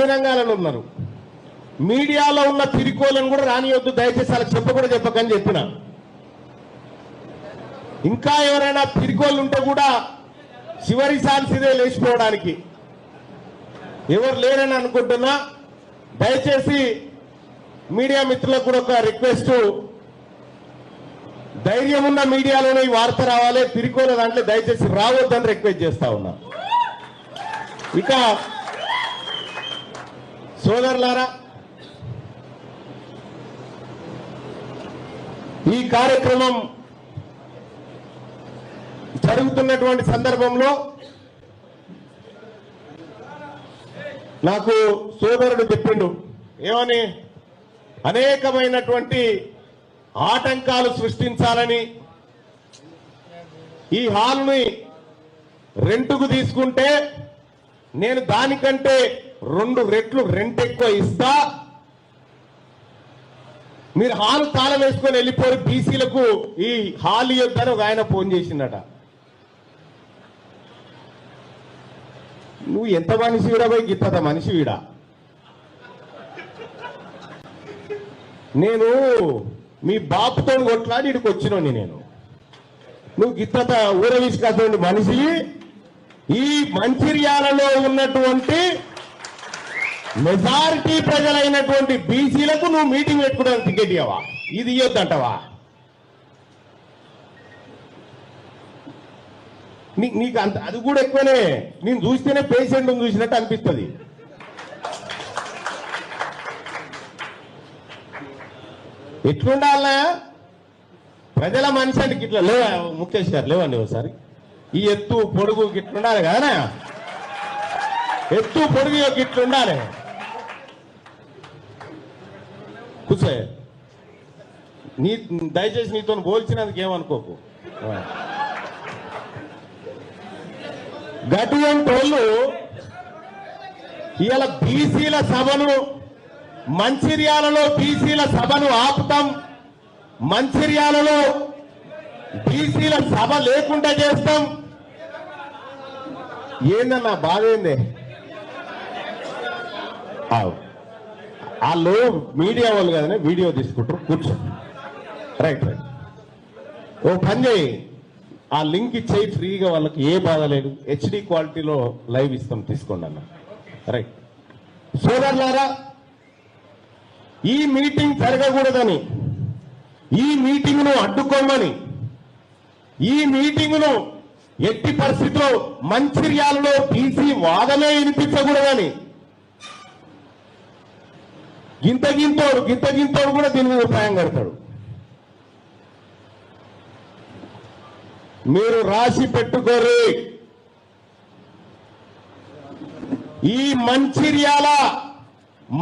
అన్ని రంగాలలో ఉన్నారు. మీడియాలో ఉన్న తిరికోలను కూడా రానియొద్దు, దయచేసి అలా చెప్పకని చెప్పిన. ఇంకా ఎవరైనా తిరికోళ్ళు ఉంటే కూడా చివరి ఛాన్స్ ఇదే లేచిపోవడానికి. ఎవరు లేరని అనుకుంటున్నా. దయచేసి మీడియా మిత్రులకు కూడా ఒక రిక్వెస్ట్, ధైర్యం ఉన్న మీడియాలోనే ఈ వార్త రావాలి, తిరికోల దాంట్లో దయచేసి రావద్దని రిక్వెస్ట్ చేస్తా ఉన్నా. ఇక సోదరులారా, ఈ కార్యక్రమం జరుగుతున్నటువంటి సందర్భంలో నాకు సోదరుడు చెప్పిండు ఏమని, అనేకమైనటువంటి ఆటంకాలు సృష్టించాలని, ఈ హాల్ని రెంటుకు తీసుకుంటే నేను దానికంటే 2 రెట్లు రెంట్ ఎక్కువ ఇస్తా, మీరు హాల్ తాళం వేసుకొని వెళ్ళిపోయి బీసీలకు ఈ హాల్ ఇవ్వద్దని ఒక ఆయన ఫోన్ చేసిందట. నువ్వు ఎంత మనిషి వీడా పోయి గిత్తత మనిషి వీడా? నేను మీ బాపుతో కొట్లాడి ఇక్కడికి వచ్చినోని నేను, నువ్వు గిత్తత ఊరవిసుకాటువంటి మనిషి. ఈ మంచిర్యాలలో ఉన్నటువంటి మెజారిటీ ప్రజలైనటువంటి బీసీలకు నువ్వు మీటింగ్ పెట్టుకోవడానికి టికెట్ ఇవ్వవా? ఇది ఇవ్వద్దంటవా? నీకు అంత అది కూడా ఎక్కువనే. నేను చూస్తేనే పేషెంట్ చూసినట్టు అనిపిస్తుంది. ఎట్లుండాలనా ప్రజల మనిషి అంటే ఇట్లా లేవా? ముఖేష్ గారు లేవండి ఒకసారి. ఈ ఎత్తు పొడుగు గిట్లుండాలి కదా, ఎత్తు పొడుగు గిట్లుండాలి. కూర్చో, దయచేసి నీతో పోల్చినందుకు ఏమనుకోకు. గటువంటి వాళ్ళు ఇవాళ బీసీల సభను, మంచిర్యాలలో బీసీల సభను ఆపుతాం, మంచిర్యాలలో బీసీల సభ లేకుండా చేస్తాం. ఏందన్నా బాధ ఏంది? వాళ్ళు మీడియా వాళ్ళు కదనే వీడియో తీసుకుంటారు. కూర్చో, రైట్. ఓ పని చేయి, ఆ లింక్ ఇచ్చేయి ఫ్రీగా, వాళ్ళకి ఏ బాధ లేదు. హెచ్డి క్వాలిటీలో లైవ్ ఇస్తాం, తీసుకోండి అన్న. రైట్. సోదరులారా, ఈ మీటింగ్ జరగకూడదని, ఈ మీటింగ్ ను అడ్డుకోమని, ఈ మీటింగ్ ను ఎట్టి పరిస్థితిలో మంచిర్యాలలో బీసీ వాదమే వినిపించకూడదని గింతోడు కూడా దీని మీద ఉపాయం కడతాడు. మీరు రాసి పెట్టుకోరు. ఈ మంచిర్యాల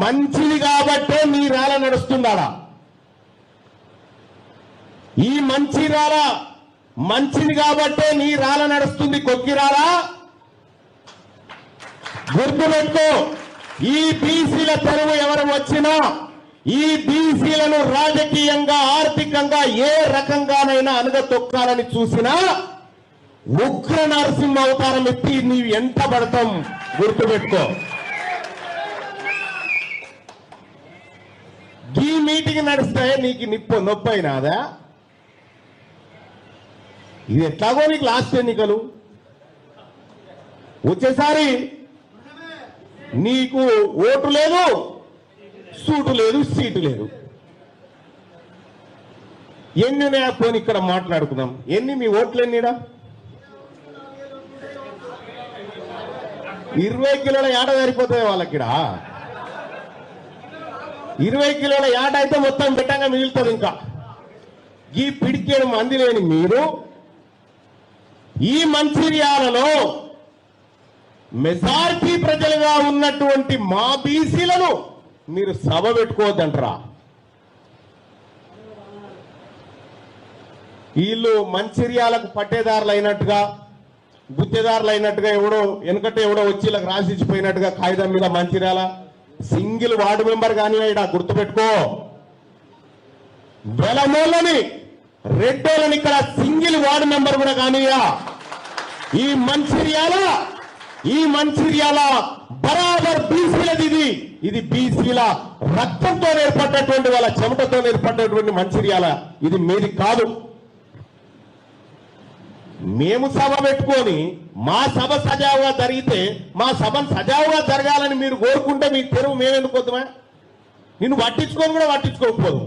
మంచిది కాబట్టే మీ ర్యాల నడుస్తుందా? ఈ మంచిర్యాల మంచిది కాబట్టే నీ రాల నడుస్తుంది, కొక్కిరాలా? గుర్తుపెట్టుకో. ఈ బీసీల తెరువు ఎవరు వచ్చినా, ఈ బీసీలను రాజకీయంగా ఆర్థికంగా ఏ రకంగానైనా అనగతొక్కాలని చూసినా ఉగ్ర నరసింహ అవతారం ఎత్తి నీవు ఎంత పడతాం గుర్తుపెట్టుకో. ఈ మీటింగ్ నడిస్తే నీకు నొప్పి అయినాదా? ఇది ఎట్లాగో నీకు లాస్ట్ ఎన్నికలు వచ్చేసారి నీకు ఓటు లేదు, సూటు లేదు, సీటు లేదు. ఎన్ని పోనీ ఇక్కడ మాట్లాడుకుందాం. ఎన్ని మీ ఓట్లు ఎన్నిడా? 20 కిలోల యాట సరిపోతుంది వాళ్ళకిడా. 20 కిలోల యాట అయితే మొత్తం బిట్టంగా మిగులుతుంది. ఇంకా ఈ పిడికేడు మంది లేని మీరు ఈ మంచిర్యాలలో మెజారిటీ ప్రజలుగా ఉన్నటువంటి మా బీసీలను మీరు సభ పెట్టుకోవద్దంటారా? వీళ్ళు మంచిర్యాలకు పట్టేదారులు అయినట్టుగా, గుత్తేదారులు అయినట్టుగా, వెనుకటే ఎవడో వచ్చి ఇలా రాసిచ్చిపోయినట్టుగా కాగితం మీద మంచిర్యాల సింగిల్ వార్డు మెంబర్ కానీ ఇక్కడ గుర్తుపెట్టుకో. వెలమోళ్ళని రెడ్డోళ్ళని ఇక్కడ సింగిల్ వార్డు మెంబర్ కూడా కానియా. ఈ మంచిర్యాల బరాబర్ బీసీలది. ఇది ఇది బీసీల రక్తంతో ఏర్పడినటువంటి వాళ్ళ చెమటతో ఏర్పడినటువంటి మంచిర్యాల, ఇది మీది కాదు. మేము సభ పెట్టుకొని మా సభ సజావుగా జరిగితే మా సభను సజావుగా జరగాలని మీరు కోరుకుంటే మీ తెరువు మేమెందుకు వద్దామా? నిన్ను పట్టించుకొని కూడా పట్టించుకోకపోదు.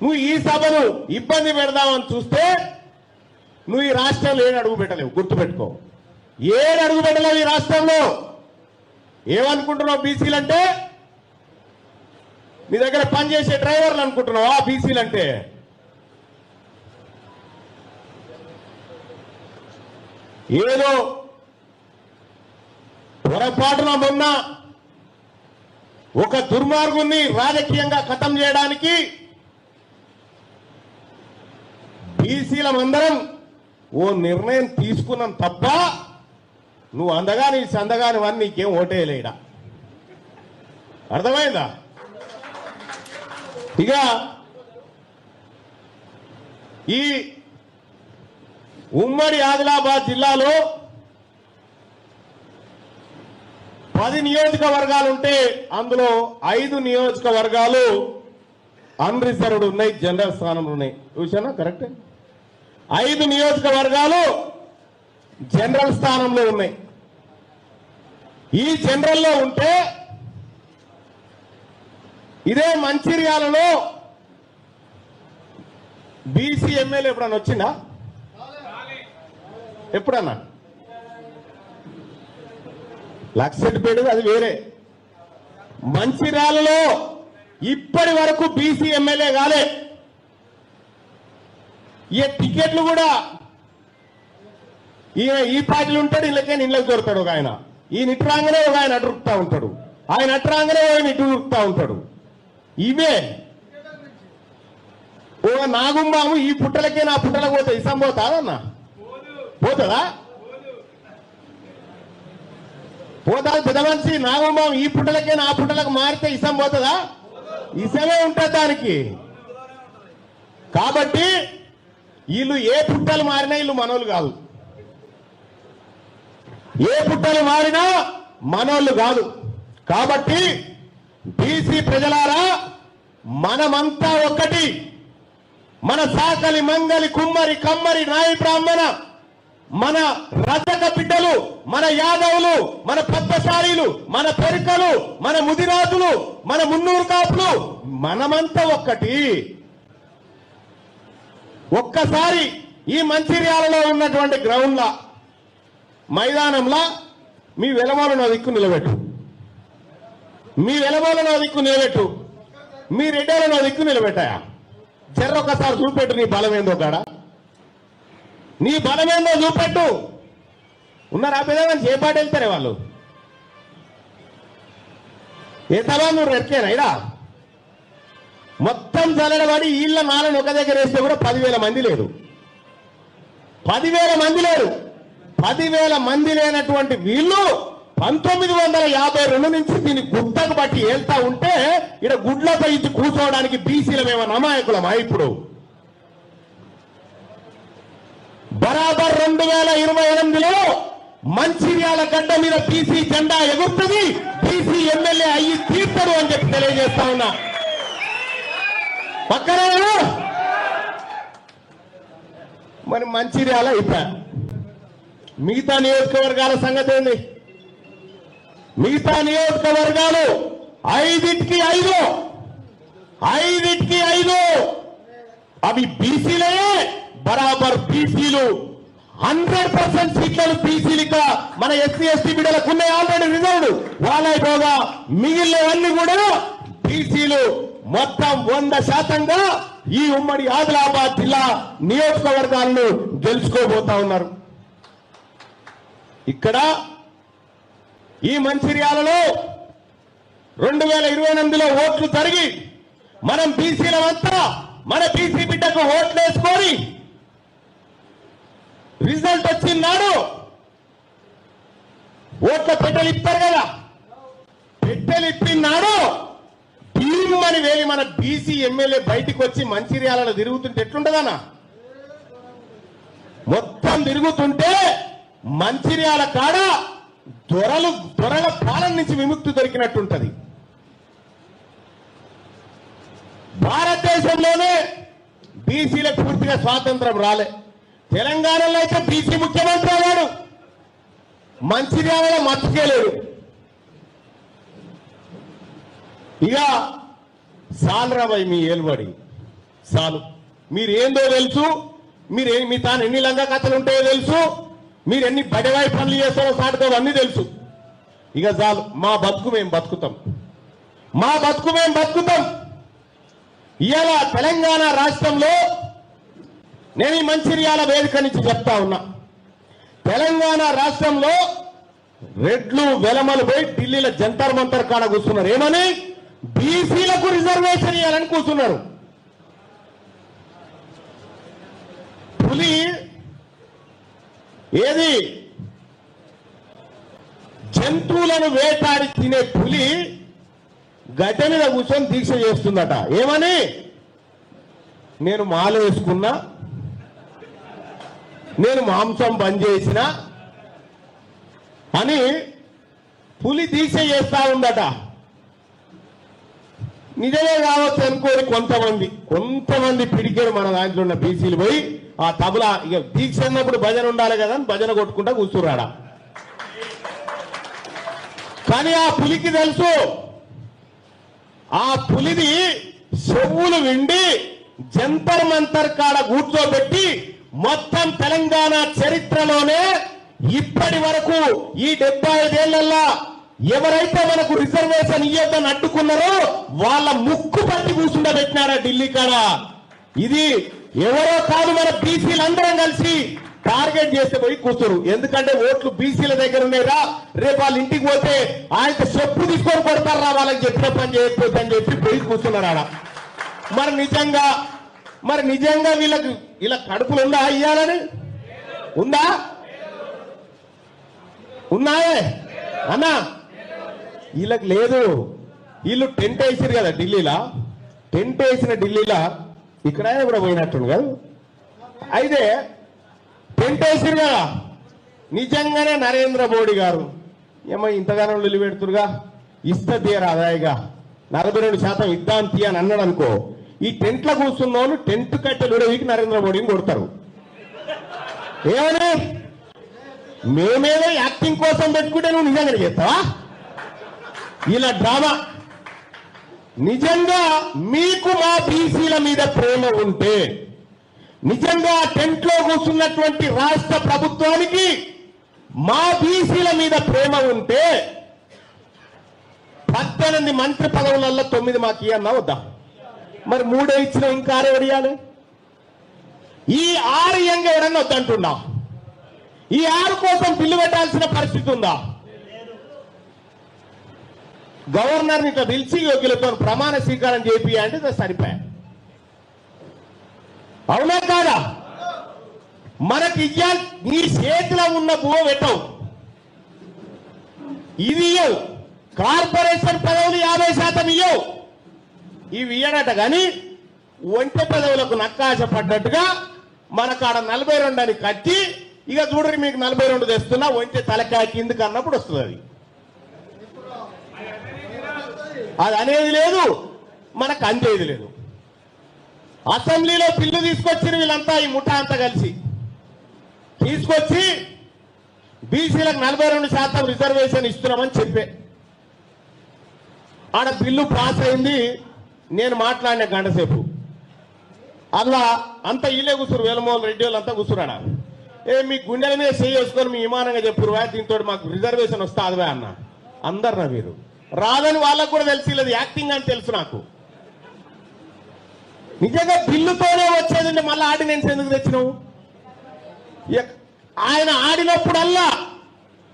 నువ్వు ఈ సభను ఇబ్బంది పెడదామని చూస్తే నువ్వు ఈ రాష్ట్రంలో ఏడు అడుగు పెట్టలేవు, గుర్తుపెట్టుకో. ఏడు అడుగు పెట్టలేవు ఈ రాష్ట్రంలో. ఏమనుకుంటున్నావు బీసీలంటే? నీ దగ్గర పనిచేసే డ్రైవర్లు అనుకుంటున్నావా బీసీలంటే? ఏదో పొరపాటున మొన్న ఒక దుర్మార్గుణ్ణి రాజకీయంగా ఖతం చేయడానికి బీసీలమందరం ఓ నిర్ణయం తీసుకున్నాం తప్ప నువ్వు అందగాని సందగాని వన్ నీకేం ఓటేయలేడా? అర్థమైందా? ఇక ఈ ఉమ్మడి ఆదిలాబాద్ జిల్లాలో 10 నియోజకవర్గాలుంటే అందులో 5 నియోజకవర్గాలు అన్రిజర్వ్డ్ ఉన్నాయి, జనరల్ స్థానంలో ఉన్నాయి. చూసానా? కరెక్టే. 5 నియోజకవర్గాలు జనరల్ స్థానంలో ఉన్నాయి. ఈ జనరల్లో ఉంటే ఇదే మంచిర్యాలలో బీసీ ఎమ్మెల్యే ఎప్పుడన్నా వచ్చిందా? ఎప్పుడన్నా? లక్షపేట అది వేరే. మంచిర్యాలలో ఇప్పటి వరకు బీసీ ఎమ్మెల్యే కాలే. ఈ టికెట్లు కూడా ఈ పార్టీలు ఉంటాడు, ఇళ్ళకైనా ఇళ్ళకి దొరుకుతాడు ఒక ఆయన. ఈయన ఇటు రాగానే ఒక ఆయన అటు ఉరుకుతా ఉంటాడు, ఆయన అటు రాగానే ఆయన ఇటు ఉరుకుతా ఉంటాడు. ఇవే ఓ నాగుంబాము ఈ పుట్టలకే నా పుట్టలకు పోతే ఇసం పోతాదన్నా? పోతుందా? పోతా. పెద్ద మనిషి నాగుంబాము ఈ పుట్టలకే నా పుట్టలకు మారితే ఇసం పోతుందా? ఇసమే ఉంటుంది దానికి. కాబట్టి వీళ్ళు ఏ పుట్టలు మారినా వీళ్ళు మనోళ్ళు కాదు, ఏ పుట్టలు మారినా మనోళ్ళు కాదు. కాబట్టి బీసీ ప్రజలారా, మనమంతా ఒక్కటి. మన సాకలి మంగలి కుమ్మరి కమ్మరి నాయి బ్రాహ్మణ, మన రజక బిడ్డలు, మన యాదవులు, మన పద్మశాలీలు, మన పెరుకలు, మన ముదిరాజులు, మన మున్నూరు కాపులు, మనమంతా ఒక్కటి. ఒక్కసారి ఈ మంచిర్యాలలో ఉన్నటువంటి గ్రౌండ్ల మైదానంలో మీ వెలమోలను దిక్కు నిలబెట్టు, మీ వెలమోలను దిక్కు నిలబెట్టు, మీ రెడ్డలను దిక్కు నిలబెట్టాయా? చెర్రొక్కసారి చూపెట్టు నీ బలమేందో కాడ, నీ బలమేందో చూపెట్టు. ఉన్నారా పెద్దవాళ్ళు? ఏ పాట వెళ్తారే వాళ్ళు? ఏ తలా నువ్వు రెక్కేనా? ఇడా మొత్తం చల్లడబడి వీళ్ళ నాలను ఒక దగ్గర వేస్తే కూడా 10,000 మంది లేదు. 10,000 మంది లేరు. 10,000 మంది లేనటువంటి వీళ్ళు 1952 నుంచి దీన్ని గుట్టకు బట్టి వెళ్తా ఉంటే ఇక్కడ గుడ్లపై ఇచ్చి కూర్చోవడానికి బీసీలమేమో అమాయకులమా? ఇప్పుడు బరాబర్ 2028లో మంచిర్యాల గడ్డ మీద బీసీ జెండా ఎగురుతుంది, బీసీ ఎమ్మెల్యే అయ్యి తీర్చడు అని చెప్పి తెలియజేస్తా ఉన్నా. పక్కన మరి మంచిర్యాల అయిపోయా. మిగతా నియోజకవర్గాల సంగతి ఏంది? మిగతా నియోజకవర్గాలు 5కి 5 అవి బీసీలే. బరాబర్ బీసీలు 100% సీట్లను బీసీలుగా మన ఎస్సీ ఎస్టీ బిడ్డలకు ఉన్నాయి, ఆల్రెడీ రిజర్వ్డ్. వాళ్ళైపోగా మిగిలినవన్నీ కూడా బీసీలు మొత్తం 100%గా ఈ ఉమ్మడి ఆదిలాబాద్ జిల్లా నియోజకవర్గాలను గెలుచుకోబోతా ఉన్నారు. ఇక్కడ ఈ మంచిర్యాలలో 2028లో ఓట్లు జరిగి మనం బీసీలమంతా మన బీసీ బిడ్డకు ఓట్లు వేసుకొని రిజల్ట్ వచ్చినాడు ఓట్ల పెట్టెలు ఇస్తారు కదా, పెట్టెలు ఇప్పినాడు భీమని వేలి మన బీసీ ఎమ్మెల్యే బయటికి వచ్చి మంచిర్యాలలో తిరుగుతుంటే ఎట్లుంటదన్నా? మొత్తం తిరుగుతుంటే మంచిర్యాల కాడ దొరల పాలన నుంచి విముక్తి దొరికినట్టుంటది. భారతదేశంలోనే బీసీలకు పూర్తిగా స్వాతంత్రం రాలే. తెలంగాణలో అయితే బీసీ ముఖ్యమంత్రి అయ్యాడు, మంచిర్యాలలో మర్చిపోలేడు. ఇక సాలరాబాయి మీ ఏలుబడి చాలు. మీరేందో తెలుసు, మీ తాను ఎన్ని లంగా కథలు ఉంటాయో తెలుసు, మీరు ఎన్ని బడివాయి పనులు చేస్తారో సాటుతో అన్నీ తెలుసు. ఇక చాలు, మా బతుకు మేము బతుకుతాం, మా బతుకు మేము బతుకుతాం. ఇవాళ తెలంగాణ రాష్ట్రంలో నేను ఈ మంచిర్యాల వేదిక నుంచి చెప్తా ఉన్నా, తెలంగాణ రాష్ట్రంలో రెడ్లు వెలమలు పోయి ఢిల్లీలో జంతర్ మంతర్ కాడ కూర్చున్నారు. ఏమని? బీసీలకు రిజర్వేషన్ ఇవ్వాలని కూర్చున్నారు. పులి ఏది? జంతువులను వేటాడి తినే పులి గడ్డ మీద కూర్చొని దీక్ష చేస్తుందట. ఏమని? నేను మాల వేసుకున్నా, నేను మాంసం బంద్ చేసిన అని పులి దీక్ష చేస్తా ఉందట. నిజమే కావచ్చు అనుకోని కొంతమంది పిడికేడు మన దాంట్లో ఉన్న బీసీలు పోయి ఆ తబలా, ఇక దీక్ష అన్నప్పుడు భజన ఉండాలి కదా అని భజన కొట్టుకుంటా కూర్చున్నాడా. కానీ ఆ పులికి తెలుసు, ఆ పులిది చెవులు విండి జంతర్ మంతర్ కాడ కూర్చోబెట్టి మొత్తం తెలంగాణ చరిత్రలోనే ఇప్పటి వరకు ఈ 75 ఏళ్లలో ఎవరైతే మనకు రిజర్వేషన్ ఇయ్యొద్దని అడ్డుకున్నారో వాళ్ళ ముక్కు పట్టి కూర్చుండబెట్టినారా ఢిల్లీ కాడ. ఇది ఎవరో కాదు, మన బీసీలందరం కలిసి టార్గెట్ చేస్తే పోయి కూర్చోరు. ఎందుకంటే ఓట్లు బీసీల దగ్గర ఉన్నాయిరా, రేపు వాళ్ళ ఇంటికి పోతే ఆయనకు చెప్పు తీసుకొని కొడతారా వాళ్ళకి చెప్పిన పని చేయకపోతే అని చెప్పి పోయి కూర్చున్నారు ఆడ. మరి నిజంగా వీళ్ళకి ఇలా కడుపులు ఉందా ఇయ్యాలని? ఉందా? ఉన్నాయే అన్నా? వీళ్ళకి లేదు. వీళ్ళు టెంట్ వేసారు కదా ఢిల్లీలో, టెంట్ వేసిన ఢిల్లీలో ఇక్కడ కూడా పోయినట్టు కదా. అయితే టెంట్ వేసారు కదా, నిజంగానే నరేంద్ర మోడీ గారు ఏమో ఇంతగానో నిలబెడుతురుగా, ఇస్తా తీయరా అదాయిగా 42% ఇద్దాం తీ అని అన్నాడు అనుకో, ఈ టెంట్లో కూర్చున్న వాళ్ళు టెంట్ కట్టెలు ఉడవికి నరేంద్ర మోడీని కొడతారు. ఏమని? మేమేదో యాక్టింగ్ కోసం పెట్టుకుంటే నువ్వు నిజంగా చేస్తావా? ఇలా డ్రామా. నిజంగా మీకు మా బీసీల మీద ప్రేమ ఉంటే, నిజంగా టెంట్ లో కూర్చున్నటువంటి రాష్ట్ర ప్రభుత్వానికి మా బీసీల మీద ప్రేమ ఉంటే 18 మంత్రి పదవులలో 9 మాకు ఇయ్యన్నా వద్దా? మరి 3 ఇచ్చిన ఇంకా 6 ఎవరియాలి? ఈ 6 ఇయ్యంగా ఎవరన్నా వద్దంటున్నా? ఈ 6 కోసం బిల్లు పెట్టాల్సిన పరిస్థితి ఉందా? గవర్నర్ని ఇట్లా పిలిచి యోగ్యులతో ప్రమాణ స్వీకారం చేపి అంటే సరిపోయా. అవునా కాదా? మనకి నీ చేతిలో ఉన్న భూమ పెట్టవు, ఇది ఇయ్యవు. కార్పొరేషన్ పదవులు 50% ఇయ్యవు, ఇవి ఇయ్యడట. కానీ ఒంటె పదవులకు నక్కాశ పడ్డట్టుగా మనకాడ 42 అని కట్టి, ఇక చూడరి మీకు 42 తెస్తున్నా, ఒంటె తలకాయ కిందకి అన్నప్పుడు వస్తుంది. అది అనేది లేదు, మనకు అందేది లేదు. అసెంబ్లీలో బిల్లు తీసుకొచ్చిన వీళ్ళంతా, ఈ ముఠా అంతా కలిసి తీసుకొచ్చి బీసీలకు 42% రిజర్వేషన్ ఇస్తున్నామని చెప్పే ఆడ బిల్లు పాస్ అయింది. నేను మాట్లాడిన గంట సేపు అలా అంతా వీళ్ళే కూర్చురు, వేలమోహన్ రెడ్డి వాళ్ళు అంతా కూర్చురాడా. మీ గుండెల మీద చేసుకొని మీ విమానంగా చెప్పురు, దీంతో మాకు రిజర్వేషన్ వస్తాదివా అన్న. అందరు మీరు రాదని వాళ్ళకు కూడా తెలిసి లేదు, యాక్టింగ్ అని తెలుసు నాకు. నిజంగా బిల్లుతోనే వచ్చేదండి, మళ్ళీ ఆర్డినెన్స్ ఎందుకు తెచ్చినావు? ఆయన ఆడినప్పుడల్లా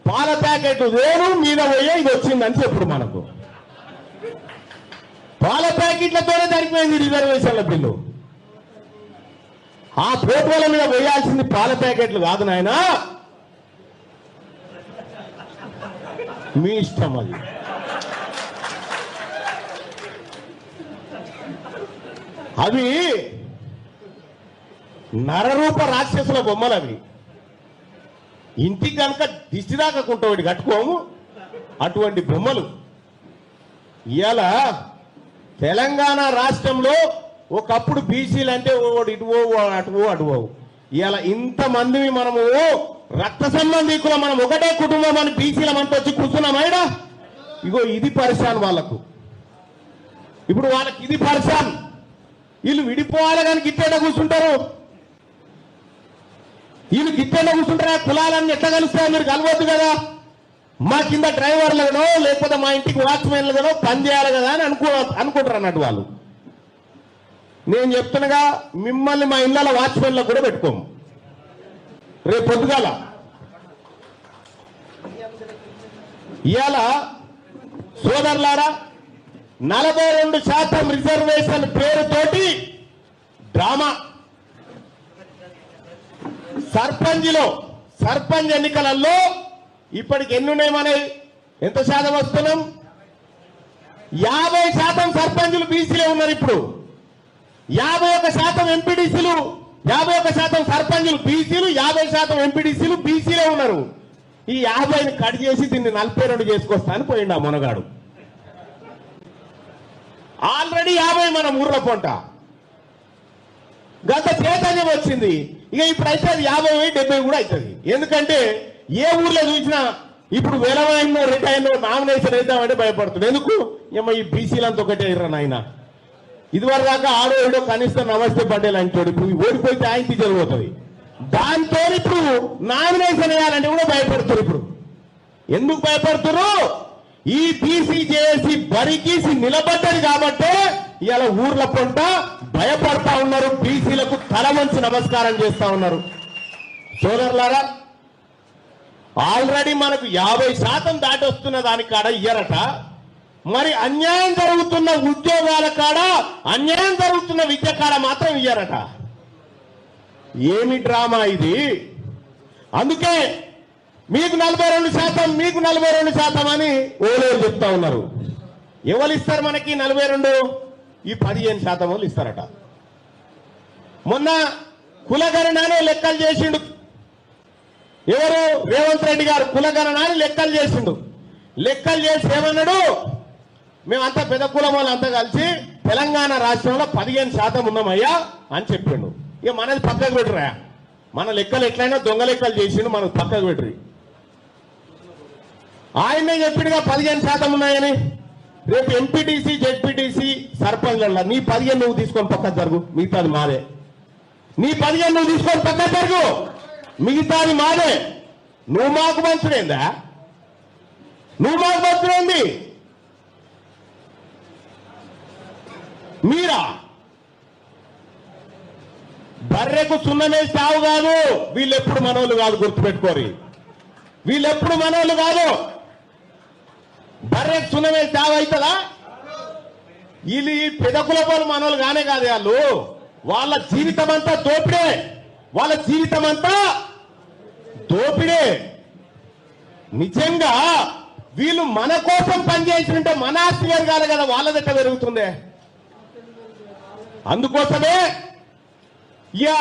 పాల ప్యాకెట్ వేరు మీద పోయే ఇది వచ్చిందని చెప్పుడు. మనకు పాల ప్యాకెట్లతోనే సరిపోయింది రిజర్వేషన్ల బిల్లు. ఆ ఫోటోల మీద వేయాల్సింది పాల ప్యాకెట్లు కాదు నాయన, మీ ఇష్టం అది. అవి నరరూప రాక్షసుల బొమ్మలు. అవి ఇంటికి కనుక దిష్టి దాకా కుంటోటి కట్టుకోము అటువంటి బొమ్మలు. ఇవాళ తెలంగాణ రాష్ట్రంలో ఒకప్పుడు బీసీలు అంటే ఓడి ఇటువో అటువో అటువో. ఇవాళ ఇంతమంది మనము రక్త సంబంధికులు, మనం ఒకటే కుటుంబం అని బీసీలమంతా వచ్చి కూర్చున్నామైనా. ఇగో ఇది పరిశాన్ వాళ్ళకు. ఇప్పుడు వాళ్ళకి ఇది పరిశాన్. వీళ్ళు విడిపోవాలి కానీ గిట్టేట కూర్చుంటారు. వీళ్ళు గిట్టేట కూర్చుంటారా? కులాలన్నీ ఎట్లా కలుస్తాయో మీరు కలవద్దు కదా. మా కింద డ్రైవర్లుగానో లేకపోతే మా ఇంటికి వాచ్మెన్లుగానో పని చేయాలి కదా అని అనుకుంటారు అన్నట్టు వాళ్ళు. నేను చెప్తున్నాగా, మిమ్మల్ని మా ఇళ్ళ వాచ్మెన్లకు కూడా పెట్టుకోము. రేపు పొద్దుగాల ఇవాళ సోదరులారా 42% రిజర్వేషన్ పేరుతోటి డ్రామా. సర్పంచ్ ఎన్నికలలో ఇప్పటికి ఎన్ని ఉన్నాయి? మన ఎంత శాతం వస్తున్నాం? 50% సర్పంచులు బీసీలే ఉన్నారు. ఇప్పుడు 51% ఎంపీడీసీలు, 51% సర్పంచులు బీసీలు, 50% ఎంపీడీసీలు బీసీలే ఉన్నారు. ఈ 50ని కట్ చేసి దీన్ని 42 చేసుకొస్తా అని పోయిండు ఆ మునగాడు. ఆల్రెడీ 50 మన ఊర్లో పొంట గత చైతన్యం వచ్చింది. ఇక ఇప్పుడైతే అది 50, 70 కూడా అవుతుంది. ఎందుకంటే ఏ ఊర్లో చూసినా ఇప్పుడు వెలవైన రిటైన్ నామినేషన్ వేద్దామంటే భయపడుతుంది. ఎందుకు? ఏమో ఈ బీసీలంతా ఒకటే ఇర్రా నాయన. ఇదివరకు దాకా ఆడో ఏడో కనీసం నమస్తే పటేల్ అంటాడు. ఇప్పుడు ఓడిపోతే ఆయనకి జరిగిపోతుంది. దాంతో ఇప్పుడు నామినేషన్ వేయాలంటే కూడా భయపడుతున్నారు. ఇప్పుడు ఎందుకు భయపడుతున్నారు? ఈ బీసీ జేఏసీ బరికీసి నిలబడ్డది కాబట్టి ఇవాళ ఊర్ల పొంట భయపడతా ఉన్నారు. బీసీలకు తల వంచి నమస్కారం చేస్తా ఉన్నారు. సోదరులారా, ఆల్రెడీ మనకు 50% దాటి వస్తున్న దాని కాడ ఇయ్యరట. మరి అన్యాయం జరుగుతున్న ఉద్యోగాల కాడ, అన్యాయం జరుగుతున్న విద్య కాడ మాత్రం ఇయ్యరట. ఏమి డ్రామా ఇది? అందుకే మీకు 42%, మీకు 42% అని ఓలేరు చెప్తా ఉన్నారు. ఎవరు ఇస్తారు మనకి 42? ఈ 15% వాళ్ళు ఇస్తారట. మొన్న కులగణనాన్ని లెక్కలు చేసిండు ఎవరు? రేవంత్ రెడ్డి గారు కులగణనాన్ని లెక్కలు చేసిండు. లెక్కలు చేసి ఏమన్నాడు? మేమంతా పెద్ద కులం వాళ్ళంతా కలిసి తెలంగాణ రాష్ట్రంలో 15% ఉన్నామయ్యా అని చెప్పిండు. ఇక మనది పక్కకు పెట్టరా. మన లెక్కలు ఎట్లయినా దొంగ లెక్కలు చేసిండు, మనకు పక్కకు పెట్టరు. ఆయనే చెప్పిడుగా 15% ఉన్నాయని. రేపు ఎంపీటీసీ, జెడ్పీటీసీ, సర్పంచ్ల నీ 15 నువ్వు తీసుకొని పక్కకు జరుగు, మిగతాది మాదే. నీ 15 నువ్వు తీసుకొని పక్కకు జరుగు, మిగతాది మాదే. నువ్వు మాకు మంచుడేందా? నువ్వు మాకు మంచుడేంది? మీరా బర్రెకు సున్నమే సావు కాదు. వీళ్ళెప్పుడు మనోళ్ళు కాదు, గుర్తుపెట్టుకోరు. వీళ్ళెప్పుడు మనోళ్ళు కాదు. బర్రెకు సున్నమే సావు అవుతుందా? వీళ్ళు ఈ పెదకుల వాళ్ళు మనోళ్ళు కానే కాదు. వాళ్ళు వాళ్ళ జీవితం అంతా దోపిడే. వాళ్ళ జీవితం అంతా దోపిడే. నిజంగా వీళ్ళు మన కోసం పనిచేసినట్టే మన ఆస్తి పెరగాలి కదా, వాళ్ళ దగ్గర పెరుగుతుంది. అందుకోసమే ఇక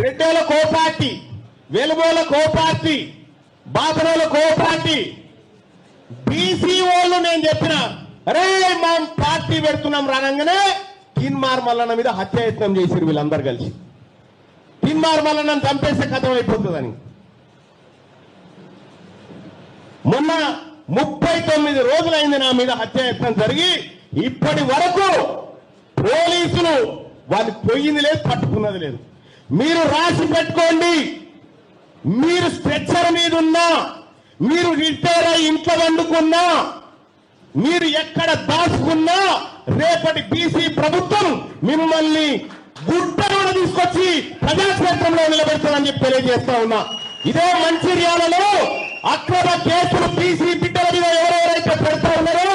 రెడ్డోల కో పార్టీ, వెలుగోల కో పార్టీ, బాబరోల కో పార్టీ, బీసీ వాళ్ళు నేను చెప్పిన అరే మా పార్టీ పెడుతున్నాం రానంగానే తీన్మార్ మల్లన్న మీద హత్యాయత్నం చేసిరు వీళ్ళందరూ కలిసి. తీన్మార్ మల్లన్నను చంపేస్తే కథం అయిపోతుందని. మొన్న 39 రోజులైంది నా మీద హత్యాయత్నం జరిగి. ఇప్పటి వరకు పోలీసులు వాళ్ళు పోయింది లేదు, పట్టుకున్నది లేదు. మీరు రాసి పెట్టుకోండి. మీరు స్ట్రెచ్చర్ మీద ఉన్నా, మీరు రిటైర్ అయి ఇంట్లో వండుకున్నా, మీరు ఎక్కడ దాచుకున్నా రేపటి బీసీ ప్రభుత్వం మిమ్మల్ని గుట్టలో తీసుకొచ్చి ప్రజాక్షేత్రంలో నిలబెడతామని చెప్పి తెలియజేస్తా ఉన్నా. ఇదే మంచిర్యాలలో అక్రమ కేసులు బీసీ బిడ్డల మీద ఎవరెవరైతే పెడతా ఉన్నారో,